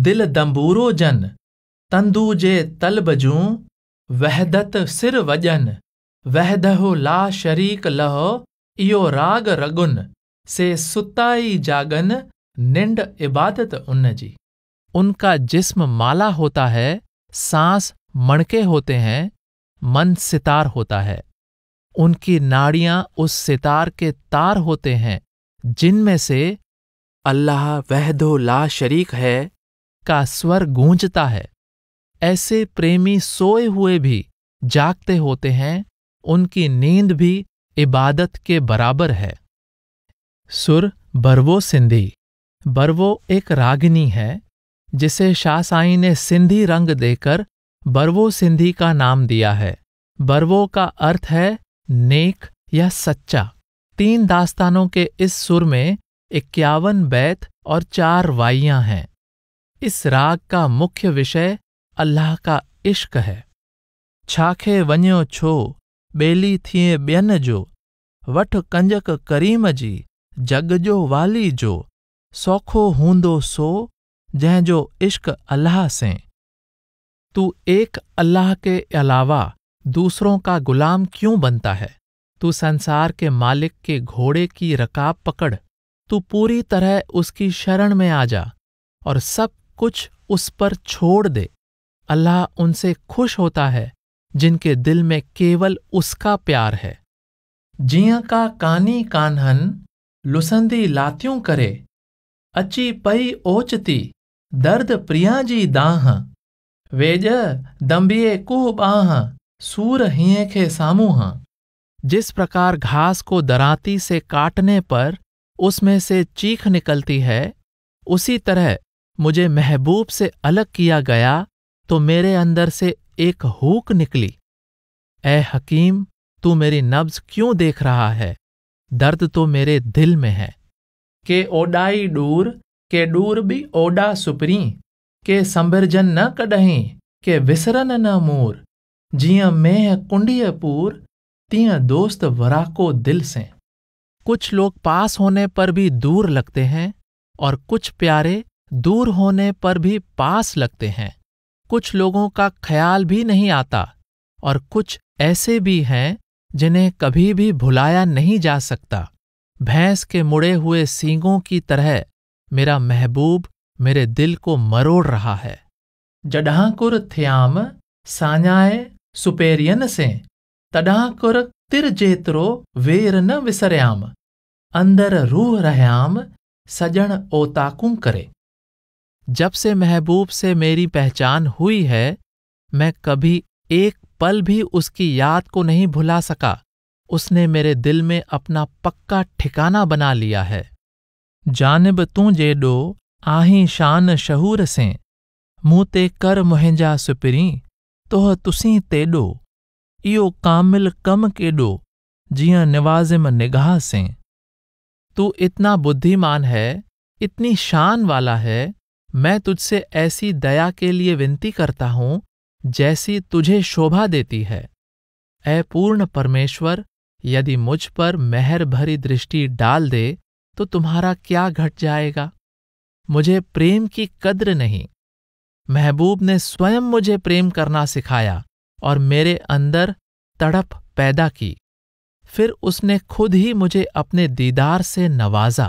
S1: दिल दंबूरो जन तंदू जे तलब जूं वहदत सिर वजन वहदहो ला शरीक लहो इयो राग रगुन से सुताई जागन निंड इबादत उन जी। उनका जिस्म माला होता है, सांस मणके होते हैं, मन सितार होता है। उनकी नाड़ियां उस सितार के तार होते हैं जिनमें से अल्लाह वहदो ला शरीक है का स्वर गूंजता है। ऐसे प्रेमी सोए हुए भी जागते होते हैं, उनकी नींद भी इबादत के बराबर है। सुर बरवो सिंधी। बरवो एक रागिनी है जिसे शाह साईं ने सिंधी रंग देकर बरवो सिंधी का नाम दिया है। बरवो का अर्थ है नेक या सच्चा। 3 दास्तानों के इस सुर में 51 बैत और 4 वाइयां हैं। इस राग का मुख्य विषय अल्लाह का इश्क है। छाखे वञो छो बेली थिए ॿियन जो वठ कंजक करीम जी जग जो वाली जो सौखो हूंदो सो जंहिंजो इश्क अल्लाह से। तू एक अल्लाह के अलावा दूसरों का गुलाम क्यों बनता है? तू संसार के मालिक के घोड़े की रकाब पकड़, तू पूरी तरह उसकी शरण में आ जा और सब कुछ उस पर छोड़ दे। अल्लाह उनसे खुश होता है जिनके दिल में केवल उसका प्यार है। जियां का कानी कान्हन लुसंदी लातियूं करे अची पई ओचती दर्द प्रिया जी दाह वेज दंबिए कुह बाह सूर हिए खे सामूह। जिस प्रकार घास को दराती से काटने पर उसमें से चीख निकलती है, उसी तरह मुझे महबूब से अलग किया गया तो मेरे अंदर से एक हूक निकली। ऐ हकीम, तू मेरी नब्ज क्यों देख रहा है? दर्द तो मेरे दिल में है। के ओडाई दूर के दूर भी ओडा सुपरी के संभरजन न कॾहिं के विसरन न मूर जियां मेह कुंडीअ पूर तियां दोस्त वराको दिल से। कुछ लोग पास होने पर भी दूर लगते हैं और कुछ प्यारे दूर होने पर भी पास लगते हैं। कुछ लोगों का ख्याल भी नहीं आता और कुछ ऐसे भी हैं जिन्हें कभी भी भुलाया नहीं जा सकता। भैंस के मुड़े हुए सींगों की तरह मेरा महबूब मेरे दिल को मरोड़ रहा है। जॾांकुर थियाम साञाए सुपेरियन से तॾांकुर तिर जेतिरो वेर न विसरियाम अंदर रूह रहियाम सजण ओताकूं करे। जब से महबूब से मेरी पहचान हुई है, मैं कभी एक पल भी उसकी याद को नहीं भुला सका। उसने मेरे दिल में अपना पक्का ठिकाना बना लिया है। जानिब तूं जेॾो आहीं शान शहूर से मूं ते कर मुंहिंजा सुपिरी तोह तुसीं तेॾो इहो कामिल कम केॾो जियां निवाज़िम निगाह से। तू इतना बुद्धिमान है, इतनी शान वाला है, मैं तुझसे ऐसी दया के लिए विनती करता हूं जैसी तुझे शोभा देती है। ऐ पूर्ण परमेश्वर, यदि मुझ पर मेहर भरी दृष्टि डाल दे तो तुम्हारा क्या घट जाएगा? मुझे प्रेम की कद्र नहीं। महबूब ने स्वयं मुझे प्रेम करना सिखाया और मेरे अंदर तड़प पैदा की। फिर उसने खुद ही मुझे अपने दीदार से नवाजा।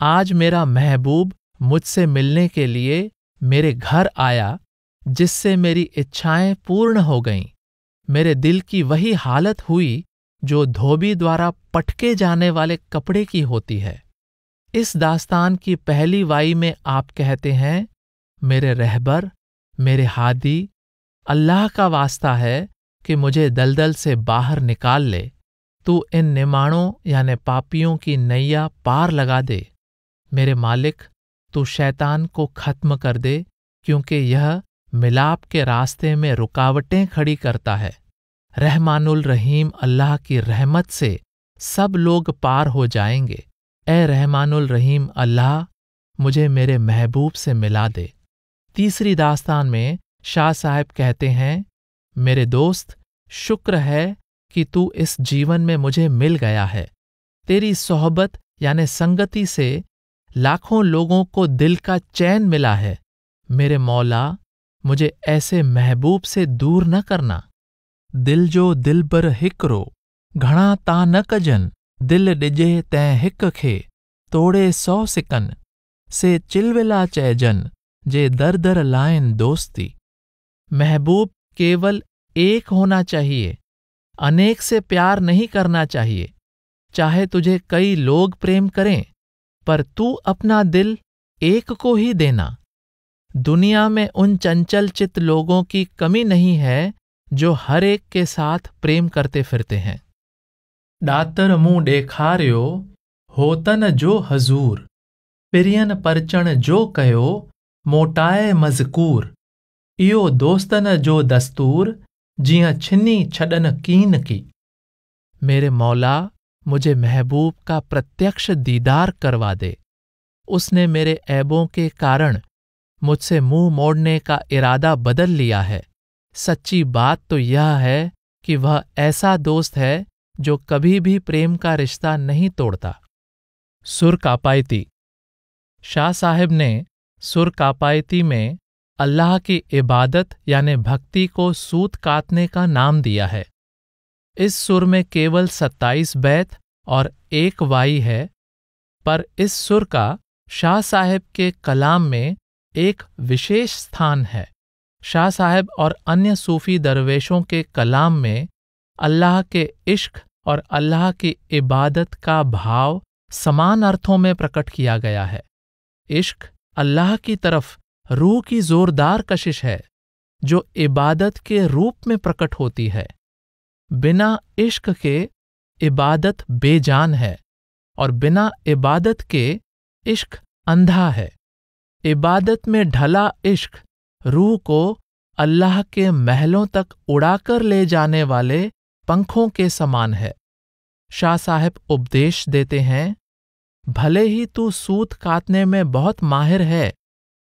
S1: आज मेरा महबूब मुझसे मिलने के लिए मेरे घर आया, जिससे मेरी इच्छाएं पूर्ण हो गईं। मेरे दिल की वही हालत हुई जो धोबी द्वारा पटके जाने वाले कपड़े की होती है। इस दास्तान की पहली वाई में आप कहते हैं, मेरे रहबर, मेरे हादी, अल्लाह का वास्ता है कि मुझे दलदल से बाहर निकाल ले। तू इन निमाणों यानी पापियों की नैया पार लगा दे। मेरे मालिक, तू शैतान को खत्म कर दे, क्योंकि यह मिलाप के रास्ते में रुकावटें खड़ी करता है। रहमानुल रहीम अल्लाह की रहमत से सब लोग पार हो जाएंगे। ए रहमानुल रहीम अल्लाह, मुझे मेरे महबूब से मिला दे। तीसरी दास्तान में शाह साहब कहते हैं, मेरे दोस्त, शुक्र है कि तू इस जीवन में मुझे मिल गया है। तेरी सोहबत यानी संगति से लाखों लोगों को दिल का चैन मिला है। मेरे मौला, मुझे ऐसे महबूब से दूर न करना। दिल जो दिल बर हिकरो, घणा ता न कजन, दिल डिजे तैं हिक खे, तोड़े 100 सिकन, से चिलविला चैजन, जे दर दर लाइन दोस्ती। महबूब केवल एक होना चाहिए, अनेक से प्यार नहीं करना चाहिए। चाहे तुझे कई लोग प्रेम करें, पर तू अपना दिल एक को ही देना। दुनिया में उन चंचल चित्त लोगों की कमी नहीं है जो हर एक के साथ प्रेम करते फिरते हैं। डातर मुंह डेखारियो, होतन जो हजूर, पिरियन परचण जो कयो, मोटाए मज़कूर। इयो दोस्तन जो दस्तूर, जियां छिनी छडन कीन की। मेरे मौला, मुझे महबूब का प्रत्यक्ष दीदार करवा दे। उसने मेरे ऐबों के कारण मुझसे मुंह मोड़ने का इरादा बदल लिया है। सच्ची बात तो यह है कि वह ऐसा दोस्त है जो कभी भी प्रेम का रिश्ता नहीं तोड़ता। सुर कापायती। शाह साहिब ने सुर कापायती में अल्लाह की इबादत यानी भक्ति को सूत काटने का नाम दिया है। इस सुर में केवल 27 बैत और 1 वाई है, पर इस सुर का शाह साहिब के कलाम में एक विशेष स्थान है। शाह साहिब और अन्य सूफी दरवेशों के कलाम में अल्लाह के इश्क और अल्लाह की इबादत का भाव समान अर्थों में प्रकट किया गया है। इश्क अल्लाह की तरफ रूह की जोरदार कशिश है जो इबादत के रूप में प्रकट होती है। बिना इश्क के इबादत बेजान है और बिना इबादत के इश्क अंधा है। इबादत में ढला इश्क रूह को अल्लाह के महलों तक उड़ाकर ले जाने वाले पंखों के समान है। शाह साहिब उपदेश देते हैं, भले ही तू सूत काटने में बहुत माहिर है,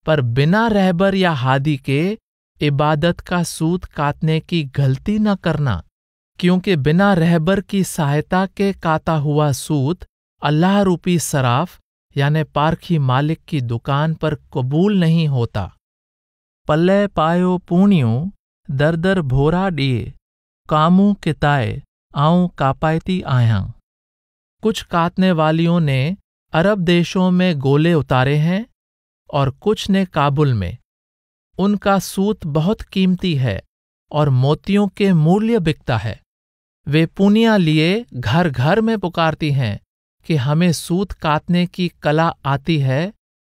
S1: पर बिना रहबर या हादी के इबादत का सूत काटने की गलती न करना, क्योंकि बिना रहबर की सहायता के काता हुआ सूत अल्लाह रूपी सराफ यानी पारखी मालिक की दुकान पर कबूल नहीं होता। पल्ले पायो पूणियों, दर दर भोरा डिए, कामू किताए, आऊं कापायती आयां। कुछ काटने वालियों ने अरब देशों में गोले उतारे हैं और कुछ ने काबुल में। उनका सूत बहुत कीमती है और मोतियों के मूल्य बिकता है। वे पुनिया लिए घर घर में पुकारती हैं कि हमें सूत काटने की कला आती है,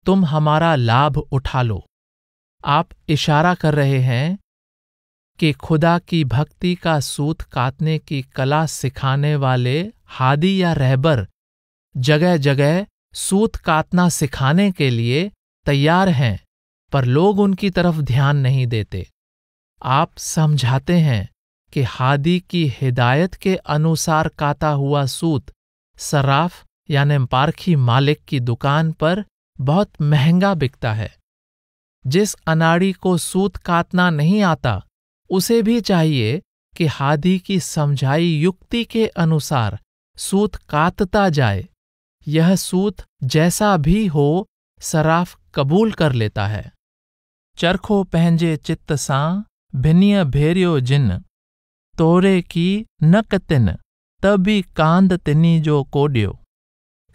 S1: तुम हमारा लाभ उठा लो। आप इशारा कर रहे हैं कि खुदा की भक्ति का सूत काटने की कला सिखाने वाले हादी या रहबर जगह जगह सूत काटना सिखाने के लिए तैयार हैं, पर लोग उनकी तरफ ध्यान नहीं देते। आप समझाते हैं कि हादी की हिदायत के अनुसार काता हुआ सूत सराफ यानी पारखी मालिक की दुकान पर बहुत महंगा बिकता है। जिस अनाड़ी को सूत काटना नहीं आता, उसे भी चाहिए कि हादी की समझाई युक्ति के अनुसार सूत काटता जाए। यह सूत जैसा भी हो, सराफ कबूल कर लेता है। चरखो पंहिंजे चित्त सां भिनिय भेरियो जिन, तोरे की न कतिन तभी कांद तिनी जो कोडियो।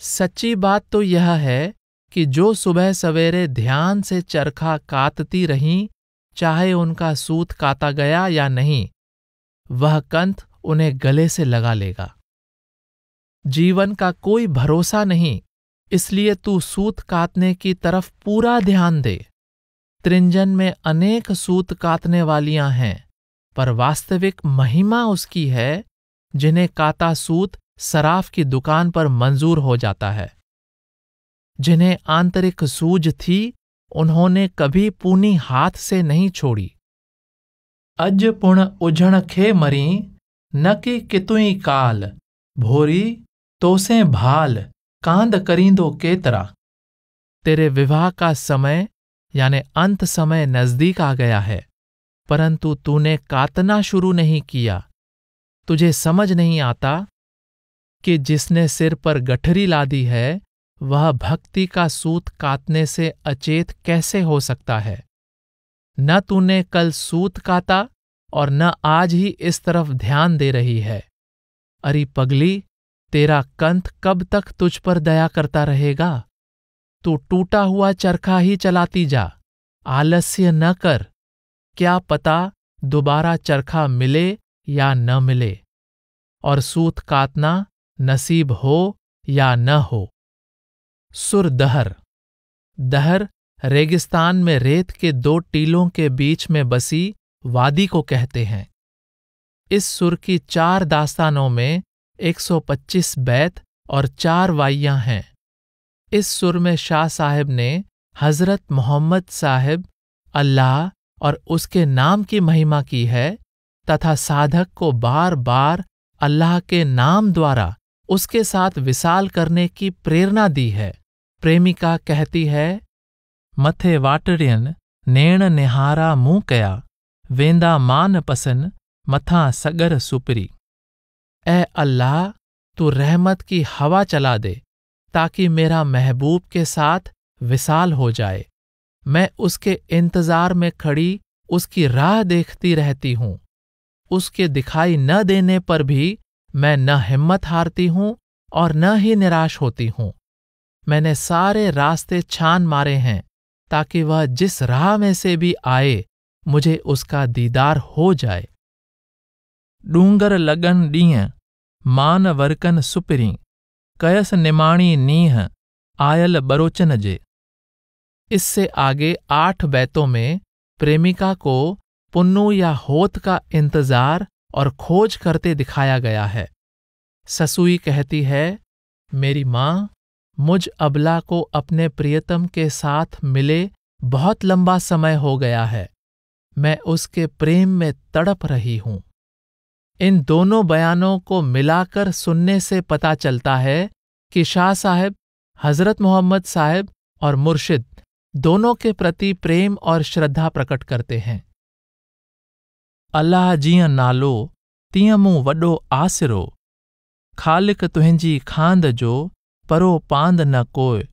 S1: सच्ची बात तो यह है कि जो सुबह सवेरे ध्यान से चरखा काटती रहीं, चाहे उनका सूत काटा गया या नहीं, वह कंठ उन्हें गले से लगा लेगा। जीवन का कोई भरोसा नहीं, इसलिए तू सूत काटने की तरफ पूरा ध्यान दे। त्रिंजन में अनेक सूत काटने वालियां हैं, पर वास्तविक महिमा उसकी है जिन्हें काता सूत सराफ की दुकान पर मंजूर हो जाता है। जिन्हें आंतरिक सूझ थी, उन्होंने कभी पूनी हाथ से नहीं छोड़ी। अज पुण उझण खे मरी, न कि कितुई काल, भोरी तोसे भाल, कांद करींदो केतरा। तेरे विवाह का समय यानी अंत समय नजदीक आ गया है, परंतु तूने काटना शुरू नहीं किया। तुझे समझ नहीं आता कि जिसने सिर पर गठरी लादी है, वह भक्ति का सूत काटने से अचेत कैसे हो सकता है? न तूने कल सूत काटा और न आज ही इस तरफ ध्यान दे रही है। अरे पगली, तेरा कंठ कब तक तुझ पर दया करता रहेगा? तू टूटा हुआ चरखा ही चलाती जा, आलस्य न कर। क्या पता दोबारा चरखा मिले या न मिले, और सूत काटना नसीब हो या न हो। सुर दहर। दहर रेगिस्तान में रेत के 2 टीलों के बीच में बसी वादी को कहते हैं। इस सुर की 4 दास्तानों में 125 बैत और 4 वाइयां हैं। इस सुर में शाह साहिब ने हजरत मोहम्मद साहिब, अल्लाह और उसके नाम की महिमा की है तथा साधक को बार बार अल्लाह के नाम द्वारा उसके साथ विसाल करने की प्रेरणा दी है। प्रेमिका कहती है, मथे वाटरियन नेण निहारा मुंह कया, वेंदा मान पसन मथा सगर सुपरी। ए अल्लाह, तू रहमत की हवा चला दे ताकि मेरा महबूब के साथ विसाल हो जाए। मैं उसके इंतजार में खड़ी उसकी राह देखती रहती हूँ। उसके दिखाई न देने पर भी मैं न हिम्मत हारती हूँ और न ही निराश होती हूँ। मैंने सारे रास्ते छान मारे हैं ताकि वह जिस राह में से भी आए मुझे उसका दीदार हो जाए। डूंगर लगन ॾींहं मान वरकन सुपरी, कयस निमाणी नीह आयल बरोचन जे। इससे आगे 8 बैतों में प्रेमिका को पुन्नू या होत का इंतजार और खोज करते दिखाया गया है। ससुई कहती है, मेरी माँ, मुझ अबला को अपने प्रियतम के साथ मिले बहुत लंबा समय हो गया है। मैं उसके प्रेम में तड़प रही हूँ। इन दोनों बयानों को मिलाकर सुनने से पता चलता है कि शाह साहब हजरत मोहम्मद साहब और मुर्शिद दोनों के प्रति प्रेम और श्रद्धा प्रकट करते हैं। अल्लाह जीअं नालो तीअं मूं वॾो आसिरो, ख़ालिक तुंहिंजी खांद जो परो पांद न कोय,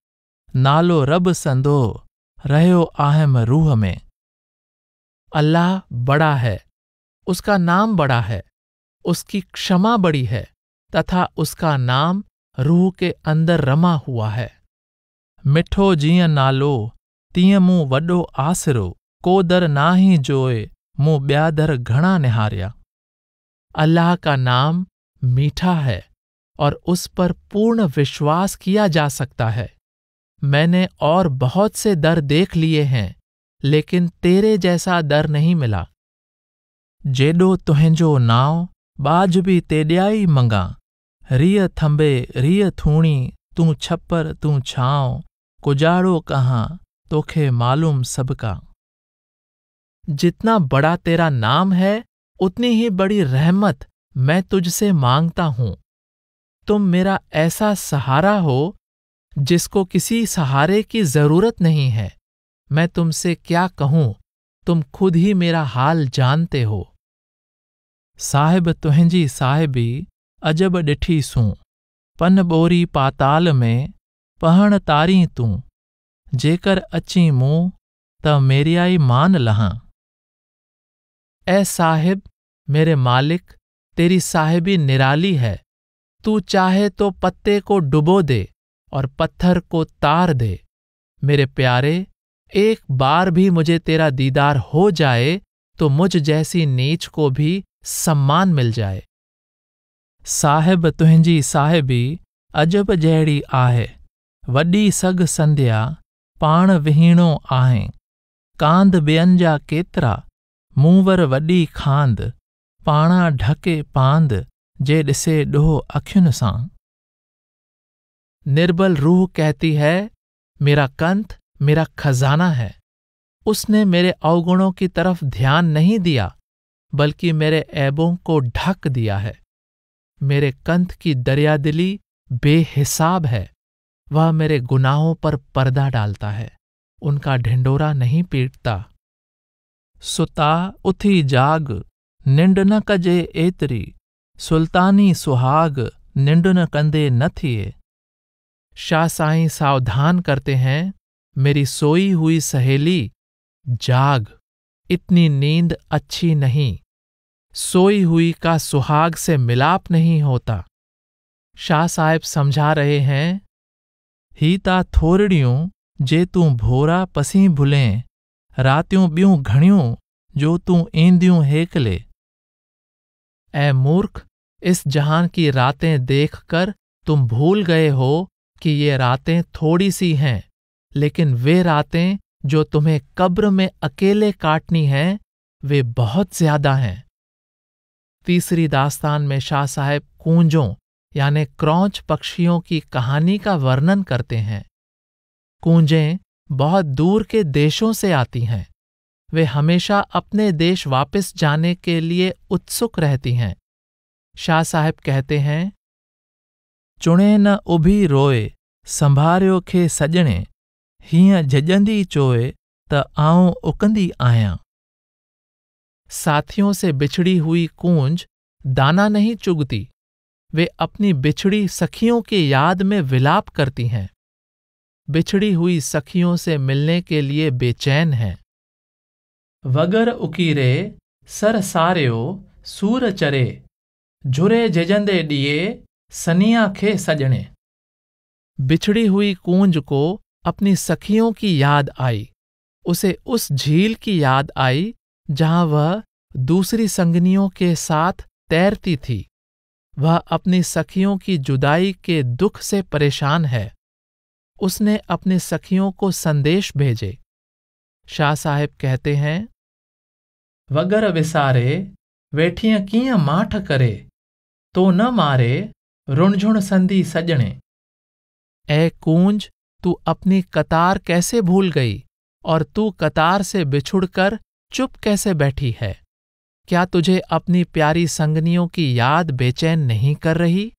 S1: नालो रब संदो रहियो आहम रूह में। अल्लाह बड़ा है, उसका नाम बड़ा है, उसकी क्षमा बड़ी है तथा उसका नाम रूह के अंदर रमा हुआ है। मिठो जीअं नालो तीअं मूं वॾो आसिरो, को दर नाही जोए मूं ॿिया दर घणा निहारिया। अल्लाह का नाम मीठा है और उस पर पूर्ण विश्वास किया जा सकता है। मैंने और बहुत से दर देख लिए हैं, लेकिन तेरे जैसा दर नहीं मिला। जेॾो तुंहिंजो नाव बाज बि तेॾियाई मंगा, रिय थंबे रिय थूणी, तूं छपर तूं छांव, कुजाड़ो कहाँ तोखे मालूम सबका। जितना बड़ा तेरा नाम है उतनी ही बड़ी रहमत मैं तुझसे मांगता हूँ। तुम मेरा ऐसा सहारा हो जिसको किसी सहारे की जरूरत नहीं है। मैं तुमसे क्या कहूँ, तुम खुद ही मेरा हाल जानते हो। साहिब तुंहिंजी साहिबी अजब ॾिठी सूं, पन ॿोरी पाताल में पहण तारी तूं, जेकर अची मूं त मेरियाई मान लहां। ए साहिब, मेरे मालिक, तेरी साहिबी निराली है। तू चाहे तो पत्ते को डुबो दे और पत्थर को तार दे। मेरे प्यारे, एक बार भी मुझे तेरा दीदार हो जाए तो मुझ जैसी नीच को भी सम्मान मिल जाए। साहिब तुंहिंजी साहिबी अजब जहिड़ी आहे, वॾी सग संध्या पाण विहीणो आहे, कांद ॿियनि जा केतिरा, मूंवर वॾी खांद, पाणा ढके पांद, जे ॾिसे ॾोह अखियुनि सां। निर्बल रूह कहती है, मेरा कंठ मेरा खजाना है। उसने मेरे अवगुणों की तरफ ध्यान नहीं दिया, बल्कि मेरे ऐबों को ढक दिया है। मेरे कंठ की दरियादिली बेहिसाब है। वह मेरे गुनाहों पर पर्दा डालता है, उनका ढिंडोरा नहीं पीटता। सुता उथी जाग, निंड न कजे एतरी, सुल्तानी सुहाग निंड न कंदे न थिए। शाह साईं सावधान करते हैं, मेरी सोई हुई सहेली, जाग, इतनी नींद अच्छी नहीं। सोई हुई का सुहाग से मिलाप नहीं होता। शाह साहिब समझा रहे हैं, ही ता थोरड़ियूं जे तूं भोरा पसी भुलें, रातियों ॿियूं घणियूं जो तूं ईंदियूं हेकले। ऐ मूर्ख, इस जहान की रातें देखकर तुम भूल गए हो कि ये रातें थोड़ी सी हैं, लेकिन वे रातें जो तुम्हें कब्र में अकेले काटनी हैं, वे बहुत ज्यादा हैं। तीसरी दास्तान में शाह साहब कूंजों यानी क्रौंच पक्षियों की कहानी का वर्णन करते हैं। कूंजें बहुत दूर के देशों से आती हैं। वे हमेशा अपने देश वापस जाने के लिए उत्सुक रहती हैं। शाह साहब कहते हैं, चुणे न उभी रोए, संभारियो खे सजणे, हीअं जजंदी चोए त आऊं उकंदी आहियां। साथियों से बिछड़ी हुई कूंज दाना नहीं चुगती, वे अपनी बिछड़ी सखियों की याद में विलाप करती हैं। बिछड़ी हुई सखियों से मिलने के लिए बेचैन हैं। वगर उकीरे सर सारियो सूर चरे, झुरे जजंदे दिए सनिया खे सजणे। बिछड़ी हुई कूंज को अपनी सखियों की याद आई। उसे उस झील की याद आई जहां वह दूसरी संगनियों के साथ तैरती थी। वह अपनी सखियों की जुदाई के दुख से परेशान है। उसने अपनी सखियों को संदेश भेजे। शाह साहिब कहते हैं, वगर विसारे वेठियां कीअं माठ करे, तो न मारे रुणझुण संधी सजणे। ऐ कूंज, तू अपनी कतार कैसे भूल गई और तू कतार से बिछुड़कर चुप कैसे बैठी है? क्या तुझे अपनी प्यारी संगनियों की याद बेचैन नहीं कर रही?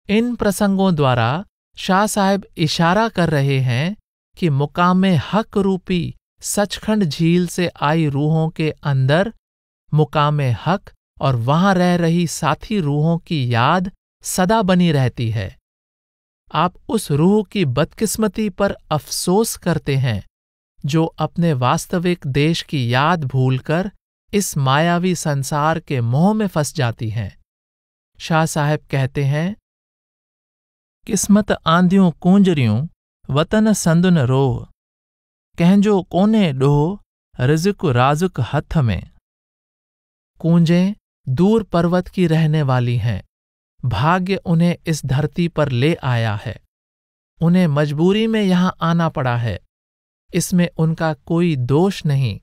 S1: इन प्रसंगों द्वारा शाह साहब इशारा कर रहे हैं कि मुकामे हक रूपी सचखंड झील से आई रूहों के अंदर मुकामे हक और वहां रह रही साथी रूहों की याद सदा बनी रहती है। आप उस रूह की बदकिस्मती पर अफसोस करते हैं जो अपने वास्तविक देश की याद भूलकर इस मायावी संसार के मोह में फंस जाती हैं। शाह साहब कहते हैं, किस्मत आंदियूं कूंजरियूं वतन संदुन रोह, कंहिंजो कोने डोह रिज़्क़ राज़ुक हथ में। कूंजें दूर पर्वत की रहने वाली हैं। भाग्य उन्हें इस धरती पर ले आया है। उन्हें मजबूरी में यहां आना पड़ा है। इसमें उनका कोई दोष नहीं।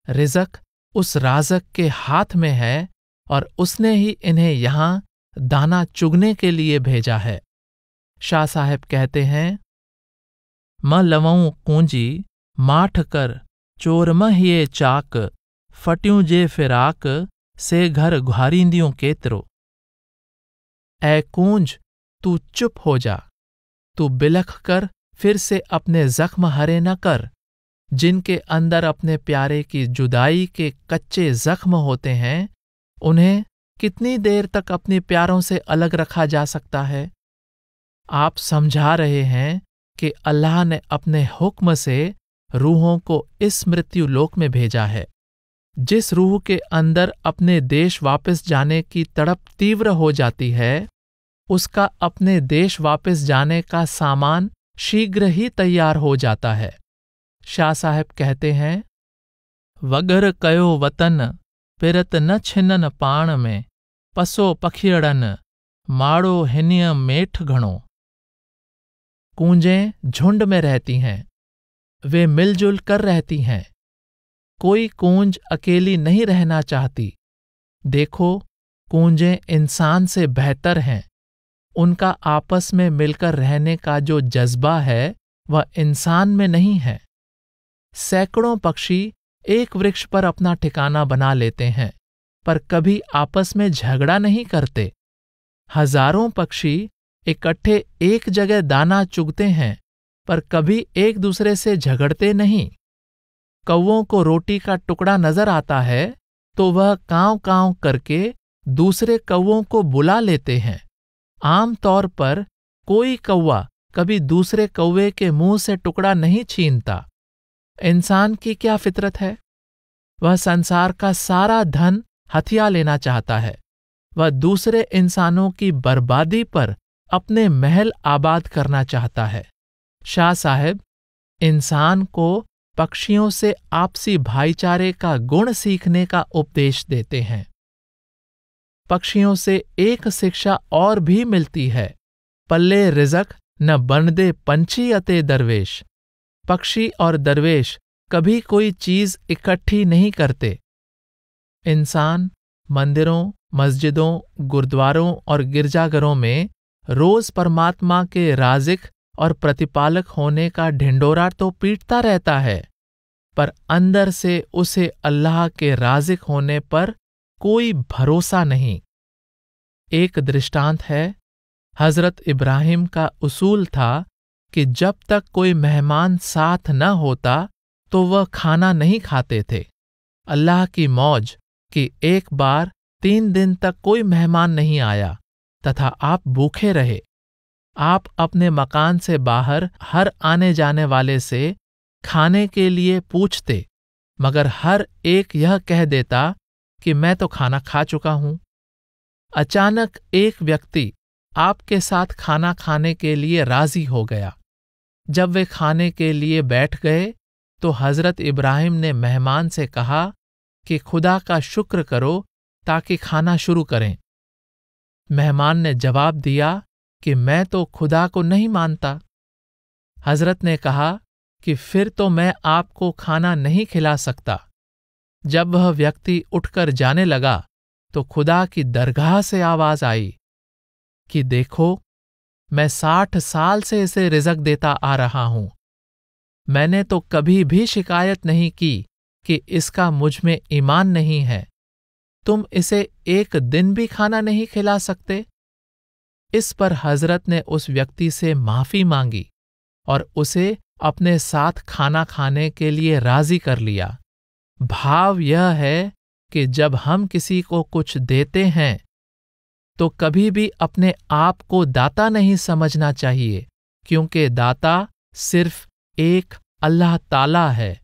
S1: रिज़्क़ उस राज़क के हाथ में है और उसने ही इन्हें यहां दाना चुगने के लिए भेजा है। शाह साहब कहते हैं, म लवऊं कूंजी माठ कर, चोर म हिए चाक, फटियूं जे फिराक से घर घुआरींदियूं केतिरो। ऐ कूंज, तू चुप हो जा। तू बिलख कर फिर से अपने जख्म हरे न कर। जिनके अंदर अपने प्यारे की जुदाई के कच्चे जख्म होते हैं, उन्हें कितनी देर तक अपने प्यारों से अलग रखा जा सकता है? आप समझा रहे हैं कि अल्लाह ने अपने हुक्म से रूहों को इस मृत्यु लोक में भेजा है। जिस रूह के अंदर अपने देश वापस जाने की तड़प तीव्र हो जाती है, उसका अपने देश वापस जाने का सामान शीघ्र ही तैयार हो जाता है। शाह साहब कहते हैं, वगर कयो वतन पिरत न छिनन पाण में, पसो पखियड़न माड़ो हिनिय मेठ घणो। कूंजें झुंड में रहती हैं। वे मिलजुल कर रहती हैं। कोई कूंज अकेली नहीं रहना चाहती। देखो, कूंजें इंसान से बेहतर हैं। उनका आपस में मिलकर रहने का जो जज्बा है वह इंसान में नहीं है। सैकड़ों पक्षी एक वृक्ष पर अपना ठिकाना बना लेते हैं, पर कभी आपस में झगड़ा नहीं करते। हजारों पक्षी इकट्ठे एक जगह दाना चुगते हैं, पर कभी एक दूसरे से झगड़ते नहीं। कौवों को रोटी का टुकड़ा नजर आता है तो वह कांव कांव करके दूसरे कौवों को बुला लेते हैं। आम तौर पर कोई कौवा कभी दूसरे कौवे के मुंह से टुकड़ा नहीं छीनता। इंसान की क्या फितरत है? वह संसार का सारा धन हथिया लेना चाहता है। वह दूसरे इंसानों की बर्बादी पर अपने महल आबाद करना चाहता है। शाह साहब इंसान को पक्षियों से आपसी भाईचारे का गुण सीखने का उपदेश देते हैं। पक्षियों से एक शिक्षा और भी मिलती है, पल्ले रिज़क न बनदे पंछी अते दरवेश। पक्षी और दरवेश कभी कोई चीज इकट्ठी नहीं करते। इंसान मंदिरों, मस्जिदों, गुरुद्वारों और गिरजाघरों में रोज परमात्मा के राज़िक और प्रतिपालक होने का ढिंढोरा तो पीटता रहता है, पर अंदर से उसे अल्लाह के राज़िक होने पर कोई भरोसा नहीं। एक दृष्टांत है, हजरत इब्राहिम का उसूल था कि जब तक कोई मेहमान साथ न होता तो वह खाना नहीं खाते थे। अल्लाह की मौज कि एक बार 3 दिन तक कोई मेहमान नहीं आया तथा आप भूखे रहे। आप अपने मकान से बाहर हर आने जाने वाले से खाने के लिए पूछते, मगर हर एक यह कह देता कि मैं तो खाना खा चुका हूं। अचानक एक व्यक्ति आपके साथ खाना खाने के लिए राजी हो गया। जब वे खाने के लिए बैठ गए तो हजरत इब्राहिम ने मेहमान से कहा कि खुदा का शुक्र करो ताकि खाना शुरू करें। मेहमान ने जवाब दिया कि मैं तो खुदा को नहीं मानता। हजरत ने कहा कि फिर तो मैं आपको खाना नहीं खिला सकता। जब वह व्यक्ति उठकर जाने लगा तो खुदा की दरगाह से आवाज आई कि देखो, मैं 60 साल से इसे रिज़क देता आ रहा हूं। मैंने तो कभी भी शिकायत नहीं की कि इसका मुझ में ईमान नहीं है। तुम इसे एक दिन भी खाना नहीं खिला सकते। इस पर हजरत ने उस व्यक्ति से माफी मांगी और उसे अपने साथ खाना खाने के लिए राजी कर लिया। भाव यह है कि जब हम किसी को कुछ देते हैं तो कभी भी अपने आप को दाता नहीं समझना चाहिए, क्योंकि दाता सिर्फ एक अल्लाह ताला है।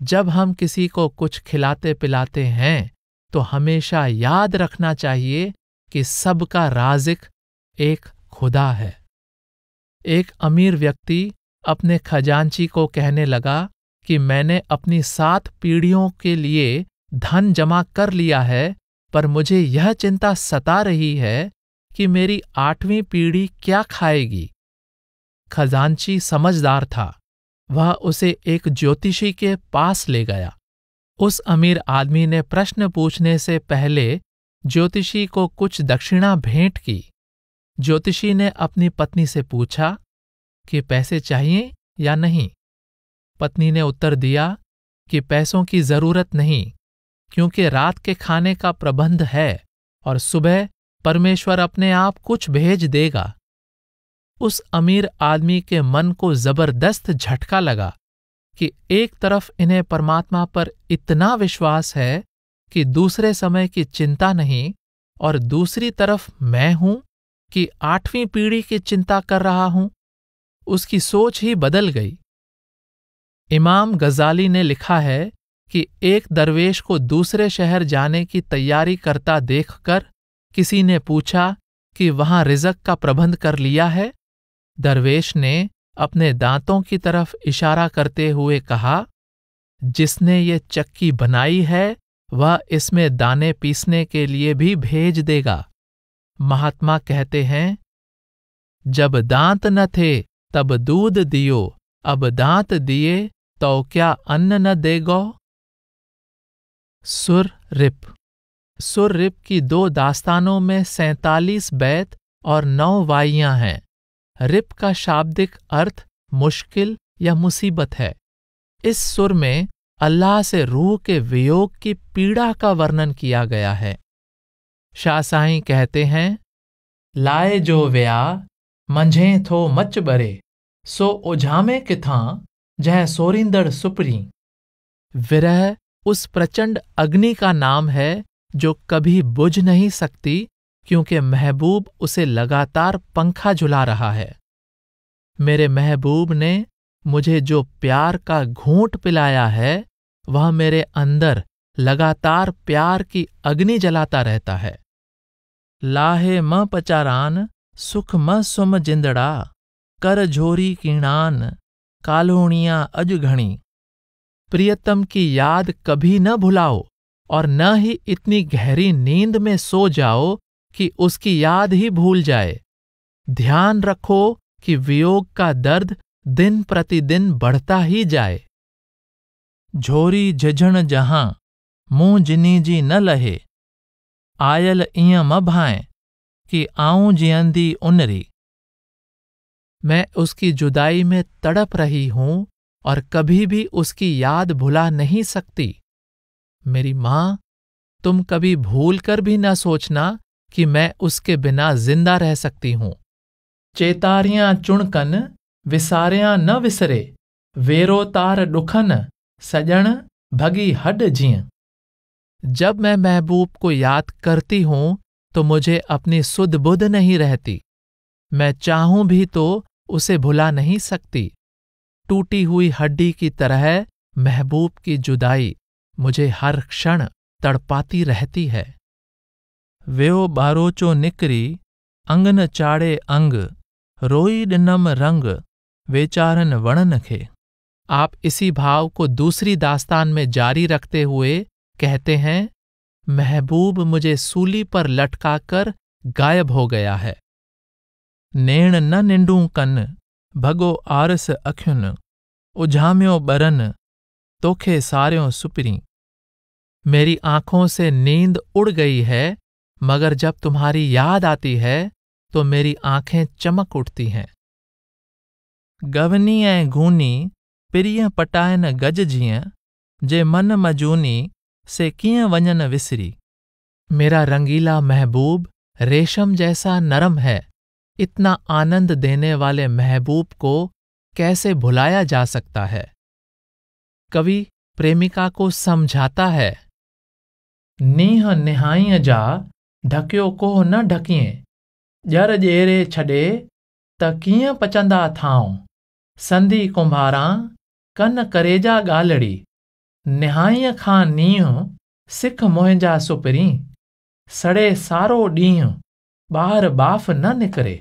S1: जब हम किसी को कुछ खिलाते पिलाते हैं तो हमेशा याद रखना चाहिए कि सबका राज़िक एक खुदा है। एक अमीर व्यक्ति अपने खजांची को कहने लगा कि मैंने अपनी 7 पीढ़ियों के लिए धन जमा कर लिया है, पर मुझे यह चिंता सता रही है कि मेरी 8वीं पीढ़ी क्या खाएगी। खजांची समझदार था। वह उसे एक ज्योतिषी के पास ले गया। उस अमीर आदमी ने प्रश्न पूछने से पहले ज्योतिषी को कुछ दक्षिणा भेंट की। ज्योतिषी ने अपनी पत्नी से पूछा कि पैसे चाहिए या नहीं। पत्नी ने उत्तर दिया कि पैसों की जरूरत नहीं, क्योंकि रात के खाने का प्रबंध है और सुबह परमेश्वर अपने आप कुछ भेज देगा। उस अमीर आदमी के मन को जबरदस्त झटका लगा कि एक तरफ इन्हें परमात्मा पर इतना विश्वास है कि दूसरे समय की चिंता नहीं, और दूसरी तरफ मैं हूं कि 8वीं पीढ़ी की चिंता कर रहा हूं। उसकी सोच ही बदल गई। इमाम गजाली ने लिखा है कि एक दरवेश को दूसरे शहर जाने की तैयारी करता देखकर किसी ने पूछा कि वहां रिज़क का प्रबंध कर लिया है। दरवेश ने अपने दांतों की तरफ इशारा करते हुए कहा, जिसने ये चक्की बनाई है वह इसमें दाने पीसने के लिए भी भेज देगा। महात्मा कहते हैं, जब दांत न थे तब दूध दियो, अब दांत दिए तो क्या अन्न न देगो। सुर रिप की 2 दास्तानों में 47 बैत और 9 वाइयां हैं। रिप का शाब्दिक अर्थ मुश्किल या मुसीबत है। इस सुर में अल्लाह से रूह के वियोग की पीड़ा का वर्णन किया गया है। शाह साईं कहते हैं, लाए जो व्या मंझे थो मच बरे, सो उझामे किथां जह सोरिंदड़ सुपरी। विरह उस प्रचंड अग्नि का नाम है जो कभी बुझ नहीं सकती, क्योंकि महबूब उसे लगातार पंखा झुला रहा है। मेरे महबूब ने मुझे जो प्यार का घूंट पिलाया है, वह मेरे अंदर लगातार प्यार की अग्नि जलाता रहता है। लाहे म पचारान सुख म सुम जिंदड़ा, कर झोरी कीणान कालोनियां अज घणी। प्रियतम की याद कभी न भुलाओ और न ही इतनी गहरी नींद में सो जाओ कि उसकी याद ही भूल जाए। ध्यान रखो कि वियोग का दर्द दिन प्रतिदिन बढ़ता ही जाए। झोरी झझण जहां मुंह जिनी जी न लहे, आयल इं म भाएं कि आऊं जियंदी उनरी। मैं उसकी जुदाई में तड़प रही हूं और कभी भी उसकी याद भुला नहीं सकती। मेरी मां, तुम कभी भूल कर भी न सोचना कि मैं उसके बिना जिंदा रह सकती हूं। चेतारियां चुणकन विसारियां न विसरे, वेरो तार डुखन सजण भगी हड जीअं। जब मैं महबूब को याद करती हूं तो मुझे अपनी सुध बुध नहीं रहती। मैं चाहूं भी तो उसे भुला नहीं सकती। टूटी हुई हड्डी की तरह महबूब की जुदाई मुझे हर क्षण तड़पाती रहती है। व्यो बारोचो निकरी अंगन चाड़े अंग, रोई डिनम रंग वेचारन वणन खे। आप इसी भाव को दूसरी दास्तान में जारी रखते हुए कहते हैं, महबूब मुझे सूली पर लटकाकर गायब हो गया है। नेण न निंडू कन भगो आरस अखियुन, उझाम्यो बरन तोखे सारियों सुपरी। मेरी आंखों से नींद उड़ गई है, मगर जब तुम्हारी याद आती है तो मेरी आंखें चमक उठती हैं। गवनी ऐं गूनी पिरिय पटायन गज जीअं, जे मन मजूनी से कीअं वञन विसरी। मेरा रंगीला महबूब रेशम जैसा नरम है। इतना आनंद देने वाले महबूब को कैसे भुलाया जा सकता है। कवि प्रेमिका को समझाता है, नीह निहाईअ जा ढकियो कोह न ढकिए, जर जेरे छॾे त कीअं पचंदा थाऊं। संधी कुंभारां कन करेजा ॻालड़ी, निहाईअ खां नींहुं सिख मुंहिंजा सुपरी। सड़े सारो ॾींहुं बाहर बाफ न निकरे।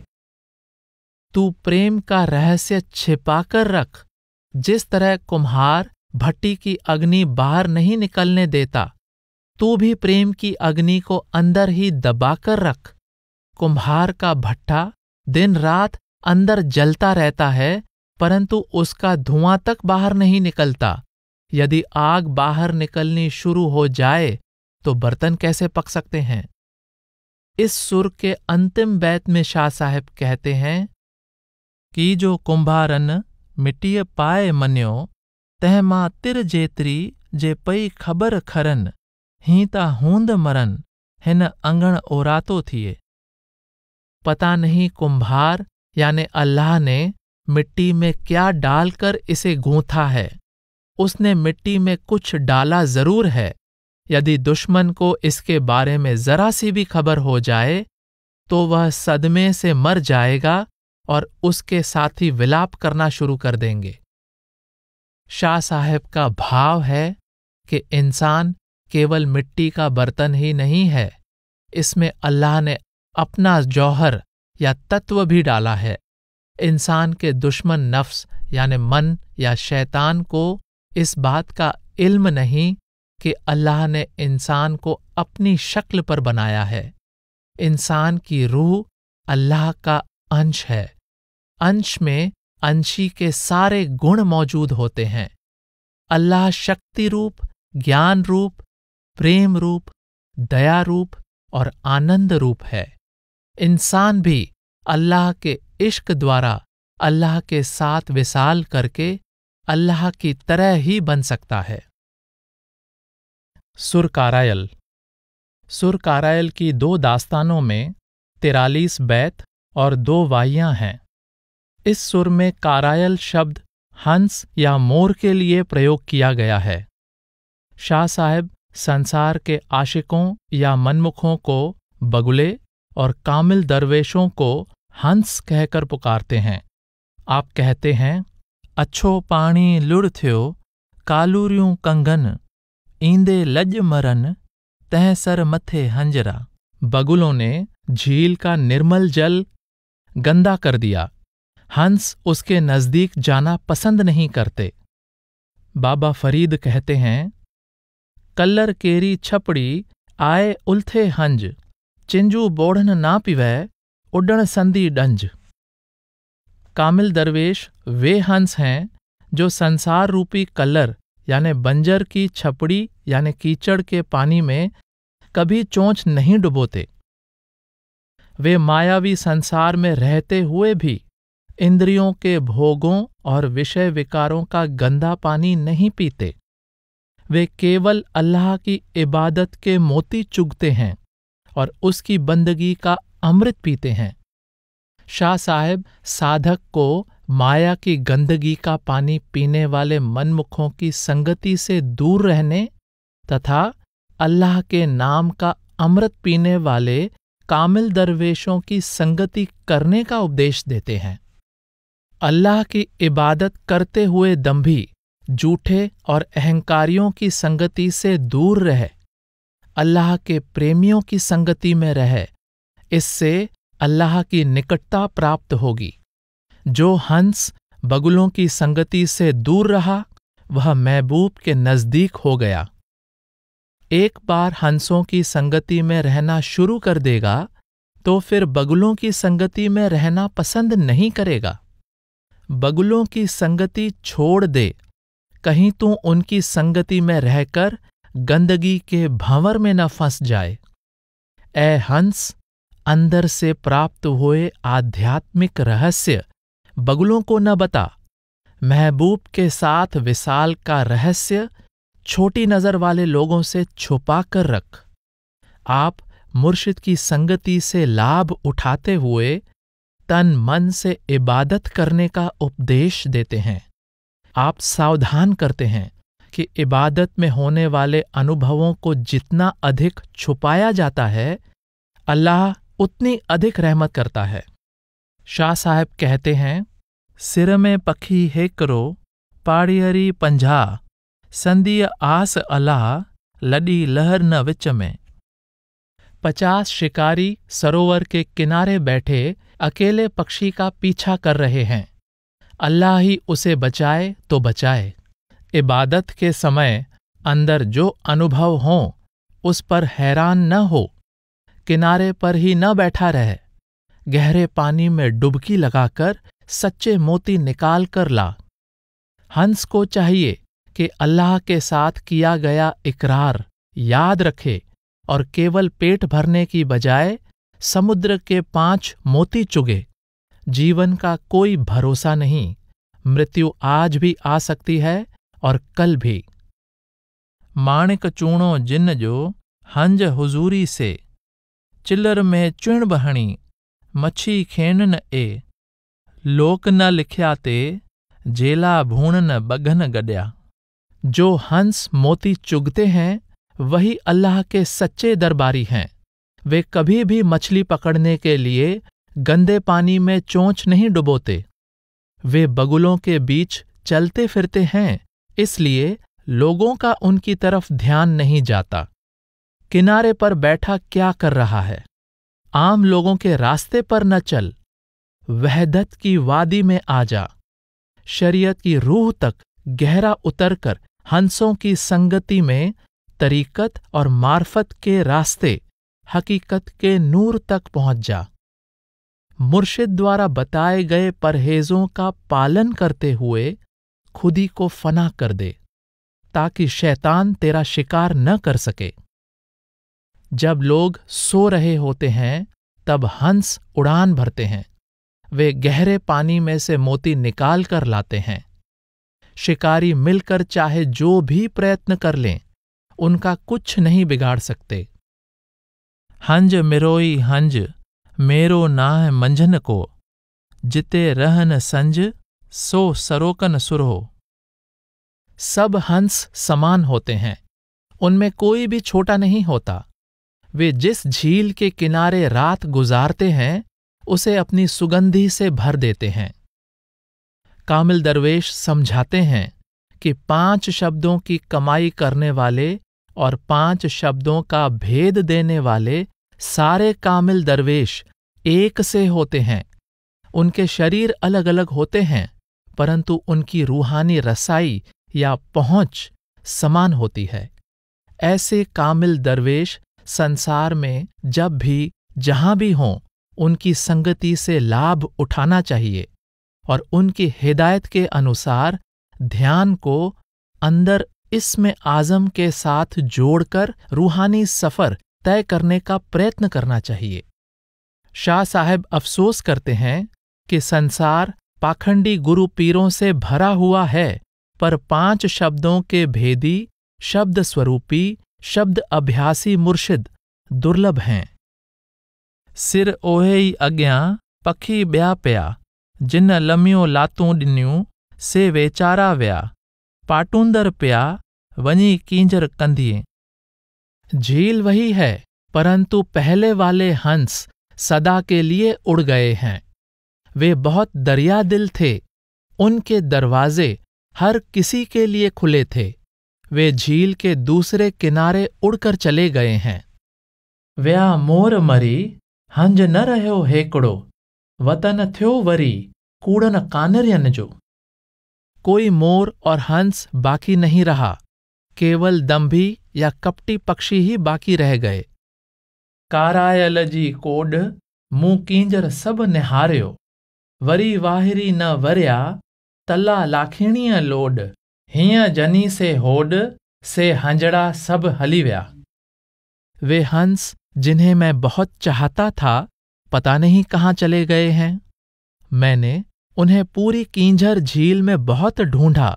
S1: तू प्रेम का रहस्य छिपाकर रख। जिस तरह कुम्हार भट्टी की अग्नि बाहर नहीं निकलने देता, तू भी प्रेम की अग्नि को अंदर ही दबाकर रख। कुम्हार का भट्ठा दिन रात अंदर जलता रहता है, परंतु उसका धुआं तक बाहर नहीं निकलता। यदि आग बाहर निकलनी शुरू हो जाए तो बर्तन कैसे पक सकते हैं। इस सुर के अंतिम बैत में शाह साहब कहते हैं कि जो कुंभारन मिट्टीअ पाए मन्यो, तंहिं मां तिर जेतिरी जे पई ख़बर खरन, ही ता हूंद मरन हिन अंगण ओरातो थिए। पता नहीं कुंभार यानी अल्लाह ने मिट्टी में क्या डालकर इसे गूंथा है। उसने मिट्टी में कुछ डाला जरूर है। यदि दुश्मन को इसके बारे में जरा सी भी खबर हो जाए तो वह सदमे से मर जाएगा और उसके साथी विलाप करना शुरू कर देंगे। शाह साहब का भाव है कि इंसान केवल मिट्टी का बर्तन ही नहीं है, इसमें अल्लाह ने अपना जौहर या तत्व भी डाला है। इंसान के दुश्मन नफ्स यानी मन या शैतान को इस बात का इल्म नहीं कि अल्लाह ने इंसान को अपनी शक्ल पर बनाया है। इंसान की रूह अल्लाह का अंश है। अंश में अंशी के सारे गुण मौजूद होते हैं। अल्लाह शक्ति रूप, ज्ञान रूप, प्रेम रूप, दया रूप और आनंद रूप है। इंसान भी अल्लाह के इश्क द्वारा अल्लाह के साथ विसाल करके अल्लाह की तरह ही बन सकता है। सुर कारायल। सुर कारायल की 2 दास्तानों में 43 बैत और 2 वाहियां हैं। इस सुर में कारायल शब्द हंस या मोर के लिए प्रयोग किया गया है। शाह साहब संसार के आशिकों या मनमुखों को बगुले और कामिल दरवेशों को हंस कहकर पुकारते हैं। आप कहते हैं, अच्छो पाणी लुढ़ थियो, कालूरियूं कंगन, ईंदे लज मरन, तह सर मथे हंजरा। बगुलों ने झील का निर्मल जल गंदा कर दिया। हंस उसके नजदीक जाना पसंद नहीं करते। बाबा फरीद कहते हैं, कल्लर केरी छपड़ी आए उल्थे हंज, चिंजू बोढ़न ना पिवै, उड्डण संदी डंज। कामिल दरवेश वे हंस हैं जो संसार रूपी कल्लर यानी बंजर की छपड़ी यानी कीचड़ के पानी में कभी चोंच नहीं डुबोते। वे मायावी संसार में रहते हुए भी इंद्रियों के भोगों और विषय विकारों का गंदा पानी नहीं पीते। वे केवल अल्लाह की इबादत के मोती चुगते हैं और उसकी बंदगी का अमृत पीते हैं। शाह साहेब साधक को माया की गंदगी का पानी पीने वाले मनमुखों की संगति से दूर रहने तथा अल्लाह के नाम का अमृत पीने वाले कामिल दरवेशों की संगति करने का उपदेश देते हैं। अल्लाह की इबादत करते हुए दंभी, झूठे और अहंकारियों की संगति से दूर रहे, अल्लाह के प्रेमियों की संगति में रहे। इससे अल्लाह की निकटता प्राप्त होगी। जो हंस बगुलों की संगति से दूर रहा, वह महबूब के नजदीक हो गया। एक बार हंसों की संगति में रहना शुरू कर देगा तो फिर बगुलों की संगति में रहना पसंद नहीं करेगा। बगुलों की संगति छोड़ दे, कहीं तू उनकी संगति में रहकर गंदगी के भंवर में न फंस जाए। ऐ हंस, अंदर से प्राप्त हुए आध्यात्मिक रहस्य बगुलों को न बता। महबूब के साथ विसाल का रहस्य छोटी नजर वाले लोगों से छुपा कर रख। आप मुर्शिद की संगति से लाभ उठाते हुए तन मन से इबादत करने का उपदेश देते हैं। आप सावधान करते हैं कि इबादत में होने वाले अनुभवों को जितना अधिक छुपाया जाता है, अल्लाह उतनी अधिक रहमत करता है। शाह साहब कहते हैं, सिर में पखी हेकरो, पाड़ियरी 50, संदीय आस अलाह, लडी लहर न विच में। 50 शिकारी सरोवर के किनारे बैठे अकेले पक्षी का पीछा कर रहे हैं। अल्लाह ही उसे बचाए तो बचाए। इबादत के समय अंदर जो अनुभव हों उस पर हैरान न हो। किनारे पर ही न बैठा रहे, गहरे पानी में डुबकी लगाकर सच्चे मोती निकाल कर ला। हंस को चाहिए कि अल्लाह के साथ किया गया इकरार याद रखे और केवल पेट भरने की बजाय समुद्र के 5 मोती चुगे। जीवन का कोई भरोसा नहीं, मृत्यु आज भी आ सकती है और कल भी। माणिक चूणो जिन जो हंज हुजूरी से, चिल्लर में चुण बहणी, मच्छी खेन न ए, लोक न लिख्या ते, जेला भूण न बगन गड्या। जो हंस मोती चुगते हैं वही अल्लाह के सच्चे दरबारी हैं। वे कभी भी मछली पकड़ने के लिए गंदे पानी में चोंच नहीं डुबोते। वे बगुलों के बीच चलते फिरते हैं, इसलिए लोगों का उनकी तरफ ध्यान नहीं जाता। किनारे पर बैठा क्या कर रहा है? आम लोगों के रास्ते पर न चल, वहदत की वादी में आ जा। शरीयत की रूह तक गहरा उतरकर हंसों की संगति में तरीकत और मार्फत के रास्ते हकीकत के नूर तक पहुंच जा। मुर्शिद द्वारा बताए गए परहेजों का पालन करते हुए खुदी को फना कर दे, ताकि शैतान तेरा शिकार न कर सके। जब लोग सो रहे होते हैं तब हंस उड़ान भरते हैं। वे गहरे पानी में से मोती निकाल कर लाते हैं। शिकारी मिलकर चाहे जो भी प्रयत्न कर लें, उनका कुछ नहीं बिगाड़ सकते। हंज मिरोई हंज, मेरो नाह मंझन को, जिते रहन संज, सो सरोकन सुरहो। सब हंस समान होते हैं, उनमें कोई भी छोटा नहीं होता। वे जिस झील के किनारे रात गुजारते हैं उसे अपनी सुगंधी से भर देते हैं। कामिल दरवेश समझाते हैं कि 5 शब्दों की कमाई करने वाले और 5 शब्दों का भेद देने वाले सारे कामिल दरवेश एक से होते हैं। उनके शरीर अलग अलग होते हैं, परंतु उनकी रूहानी रसाई या पहुंच समान होती है। ऐसे कामिल दरवेश संसार में जब भी जहां भी हों, उनकी संगति से लाभ उठाना चाहिए और उनकी हिदायत के अनुसार ध्यान को अंदर इसमें आज़म के साथ जोड़कर रूहानी सफर तय करने का प्रयत्न करना चाहिए। शाह साहब अफसोस करते हैं कि संसार पाखंडी गुरु पीरों से भरा हुआ है, पर 5 शब्दों के भेदी, शब्द स्वरूपी, शब्द अभ्यासी मुर्शिद दुर्लभ हैं। सिर ओहे ई अॻियां पखी ॿिया पिया, जिन लमियो लातूं ॾिनियूं से वेचारा विया, पाटूंदर पिया वञी कींजर कंधिए। झील वही है, परंतु पहले वाले हंस सदा के लिए उड़ गए हैं। वे बहुत दरिया दिल थे, उनके दरवाजे हर किसी के लिए खुले थे। वे झील के दूसरे किनारे उड़कर चले गए हैं। व्या मोर मरी हंज न रहियो हेकड़ो, वतन थियो वरी कूड़न कानरियन जो। कोई मोर और हंस बाकी नहीं रहा, केवल दंभी या कपटी पक्षी ही बाकी रह गए। कारायल जी कोड मूं कींजर सब निहारियो, वरी वाहिरी न वरिया तला लाखीणीअ लोड, हीअं जनी से होड से हंजड़ा सब हली विया। वे हंस जिन्हें मैं बहुत चाहता था, पता नहीं कहाँ चले गए हैं। मैंने उन्हें पूरी कींझर झील में बहुत ढूंढा,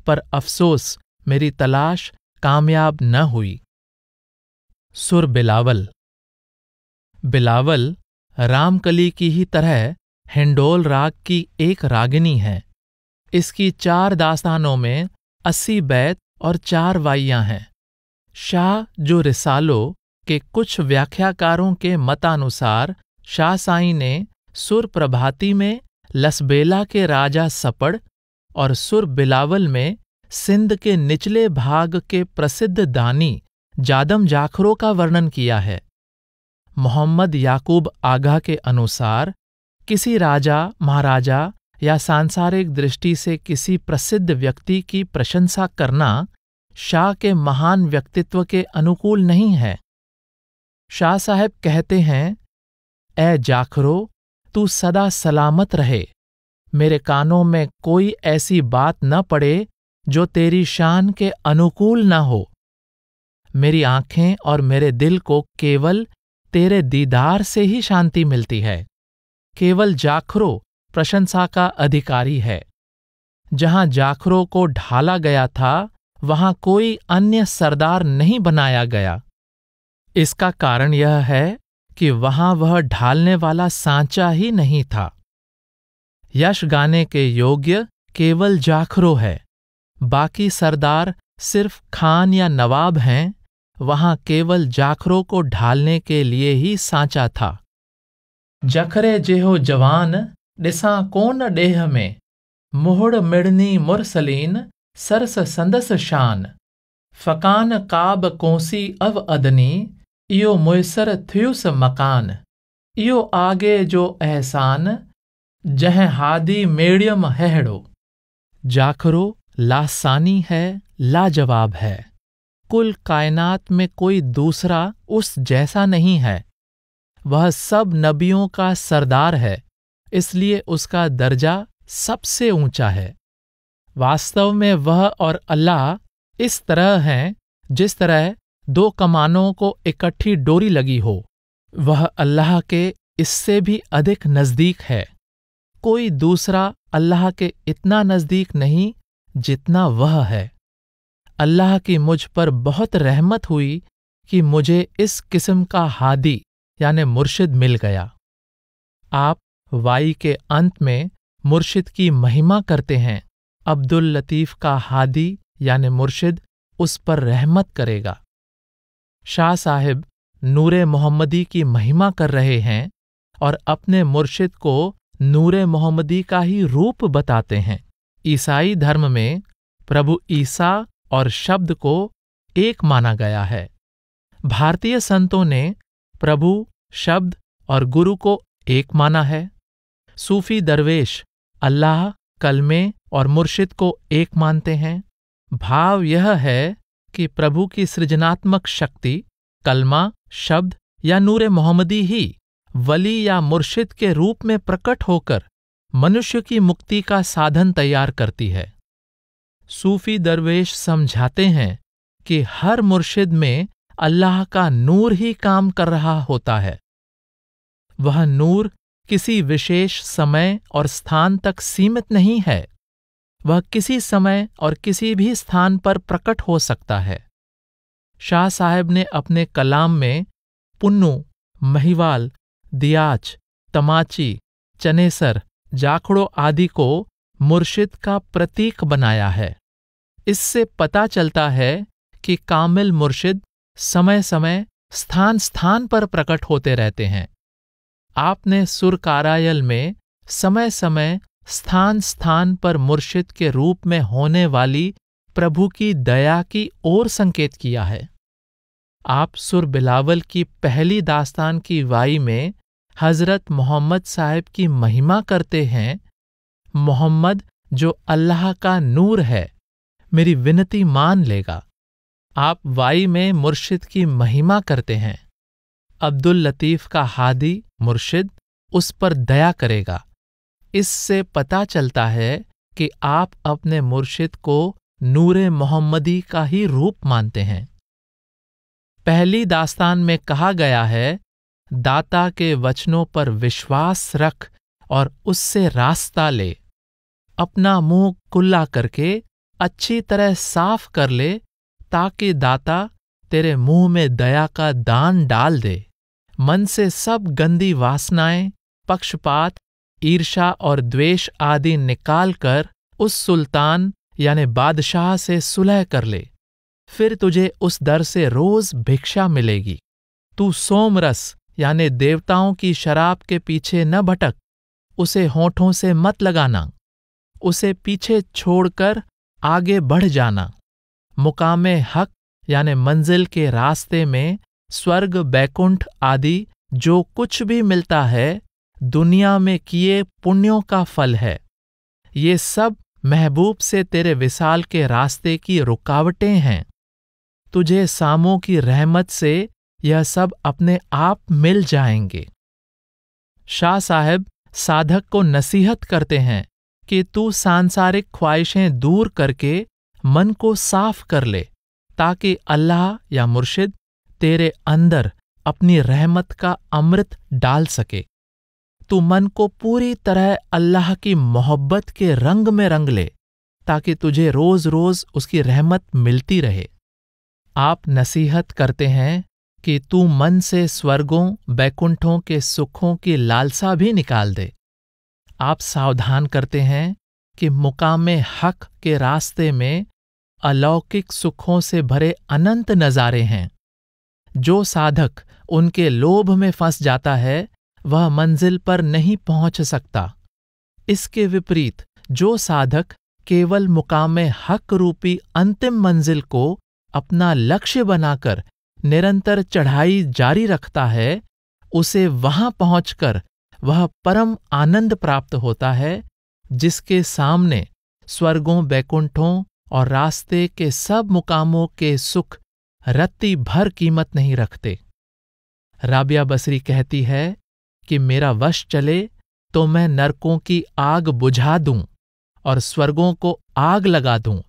S1: पर अफसोस मेरी तलाश कामयाब न हुई। सुर बिलावल। बिलावल रामकली की ही तरह हिंडोल राग की एक रागिनी है। इसकी 4 दास्तानों में 80 बैत और 4 वाइयां हैं। शाह जो रिसालो के कुछ व्याख्याकारों के मतानुसार शाह साईं ने सुर प्रभाती में लसबेला के राजा सपड़ और सुर बिलावल में सिंध के निचले भाग के प्रसिद्ध दानी जादम जाखरो का वर्णन किया है। मोहम्मद याकूब आगा के अनुसार किसी राजा, महाराजा या सांसारिक दृष्टि से किसी प्रसिद्ध व्यक्ति की प्रशंसा करना शाह के महान व्यक्तित्व के अनुकूल नहीं है। शाह साहब कहते हैं, ए जाखरो, तू सदा सलामत रहे। मेरे कानों में कोई ऐसी बात न पड़े जो तेरी शान के अनुकूल न हो। मेरी आंखें और मेरे दिल को केवल तेरे दीदार से ही शांति मिलती है। केवल जाखरो प्रशंसा का अधिकारी है। जहां जाखरो को ढाला गया था, वहां कोई अन्य सरदार नहीं बनाया गया। इसका कारण यह है कि वहां वह ढालने वाला सांचा ही नहीं था। यश गाने के योग्य केवल जाखरो है। बाकी सरदार सिर्फ खान या नवाब हैं। वहां केवल जाखरो को ढालने के लिए ही सांचा था। जखरे जेहो जवान ॾिसां कोन ॾेह में, मुहुड़ मिड़नी मुरसलीन सरस संदस शान, फ़कान काब कोसी अव अदनी, इहो मुयसर थियुस मकान, इहो आगे जो एहसान, जह हादी मेड़ियम हेहड़ो। जाखरो लासानी है, लाजवाब है। कुल कायनात में कोई दूसरा उस जैसा नहीं है। वह सब नबियों का सरदार है, इसलिए उसका दर्जा सबसे ऊंचा है। वास्तव में वह और अल्लाह इस तरह हैं जिस तरह 2 कमानों को इकट्ठी डोरी लगी हो। वह अल्लाह के इससे भी अधिक नज़दीक है। कोई दूसरा अल्लाह के इतना नज़दीक नहीं जितना वह है। अल्लाह की मुझ पर बहुत रहमत हुई कि मुझे इस किस्म का हादी यानी मुर्शिद मिल गया। आप वाई के अंत में मुर्शिद की महिमा करते हैं। अब्दुल लतीफ़ का हादी यानी मुर्शिद उस पर रहमत करेगा। शाह साहिब नूरे मोहम्मदी की महिमा कर रहे हैं और अपने मुर्शिद को नूरे मोहम्मदी का ही रूप बताते हैं। ईसाई धर्म में प्रभु ईसा और शब्द को एक माना गया है। भारतीय संतों ने प्रभु, शब्द और गुरु को एक माना है। सूफी दरवेश अल्लाह, कलमे और मुर्शिद को एक मानते हैं। भाव यह है कि प्रभु की सृजनात्मक शक्ति कलमा, शब्द या नूरे मोहम्मदी ही वली या मुर्शिद के रूप में प्रकट होकर मनुष्य की मुक्ति का साधन तैयार करती है। सूफी दरवेश समझाते हैं कि हर मुर्शिद में अल्लाह का नूर ही काम कर रहा होता है। वह नूर किसी विशेष समय और स्थान तक सीमित नहीं है। वह किसी समय और किसी भी स्थान पर प्रकट हो सकता है। शाह साहब ने अपने कलाम में पुन्नू, महिवाल, दियाच, तमाची, चनेसर, जाखड़ो आदि को मुर्शिद का प्रतीक बनाया है। इससे पता चलता है कि कामिल मुर्शिद समय समय, स्थान स्थान पर प्रकट होते रहते हैं। आपने सुर कारायल में समय समय, स्थान स्थान पर मुर्शिद के रूप में होने वाली प्रभु की दया की ओर संकेत किया है। आप सुर बिलावल की पहली दास्तान की वाई में हजरत मोहम्मद साहिब की महिमा करते हैं। मोहम्मद जो अल्लाह का नूर है, मेरी विनती मान लेगा। आप वाई में मुर्शिद की महिमा करते हैं। अब्दुल लतीफ का हादी मुर्शिद उस पर दया करेगा। इससे पता चलता है कि आप अपने मुर्शिद को नूरे मोहम्मदी का ही रूप मानते हैं। पहली दास्तान में कहा गया है, दाता के वचनों पर विश्वास रख और उससे रास्ता ले। अपना मुंह कुल्ला करके अच्छी तरह साफ कर ले, ताकि दाता तेरे मुंह में दया का दान डाल दे। मन से सब गंदी वासनाएं, पक्षपात, ईर्ष्या और द्वेष आदि निकालकर उस सुल्तान यानी बादशाह से सुलह कर ले। फिर तुझे उस दर से रोज भिक्षा मिलेगी। तू सोमरस यानी देवताओं की शराब के पीछे न भटक, उसे होठों से मत लगाना। उसे पीछे छोड़कर आगे बढ़ जाना। मुकामे हक यानी मंजिल के रास्ते में स्वर्ग, बैकुंठ आदि जो कुछ भी मिलता है, दुनिया में किए पुण्यों का फल है। ये सब महबूब से तेरे विसाल के रास्ते की रुकावटें हैं। तुझे सामों की रहमत से यह सब अपने आप मिल जाएंगे। शाह साहब साधक को नसीहत करते हैं कि तू सांसारिक ख्वाहिशें दूर करके मन को साफ कर ले, ताकि अल्लाह या मुर्शिद तेरे अंदर अपनी रहमत का अमृत डाल सके। तू मन को पूरी तरह अल्लाह की मोहब्बत के रंग में रंग ले, ताकि तुझे रोज रोज उसकी रहमत मिलती रहे। आप नसीहत करते हैं कि तू मन से स्वर्गों, बैकुंठों के सुखों की लालसा भी निकाल दे। आप सावधान करते हैं कि मुकामे हक के रास्ते में अलौकिक सुखों से भरे अनंत नजारे हैं। जो साधक उनके लोभ में फंस जाता है, वह मंजिल पर नहीं पहुंच सकता। इसके विपरीत जो साधक केवल मुकामे हक रूपी अंतिम मंजिल को अपना लक्ष्य बनाकर निरंतर चढ़ाई जारी रखता है, उसे वहां पहुंचकर वह परम आनंद प्राप्त होता है, जिसके सामने स्वर्गों, बैकुंठों और रास्ते के सब मुकामों के सुख रत्ती भर कीमत नहीं रखते। राबिया बसरी कहती है कि मेरा वश चले तो मैं नरकों की आग बुझा दूं और स्वर्गों को आग लगा दूं,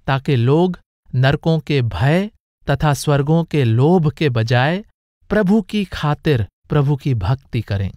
S1: ताकि लोग नरकों के भय तथा स्वर्गों के लोभ के बजाय प्रभु की खातिर प्रभु की भक्ति करें।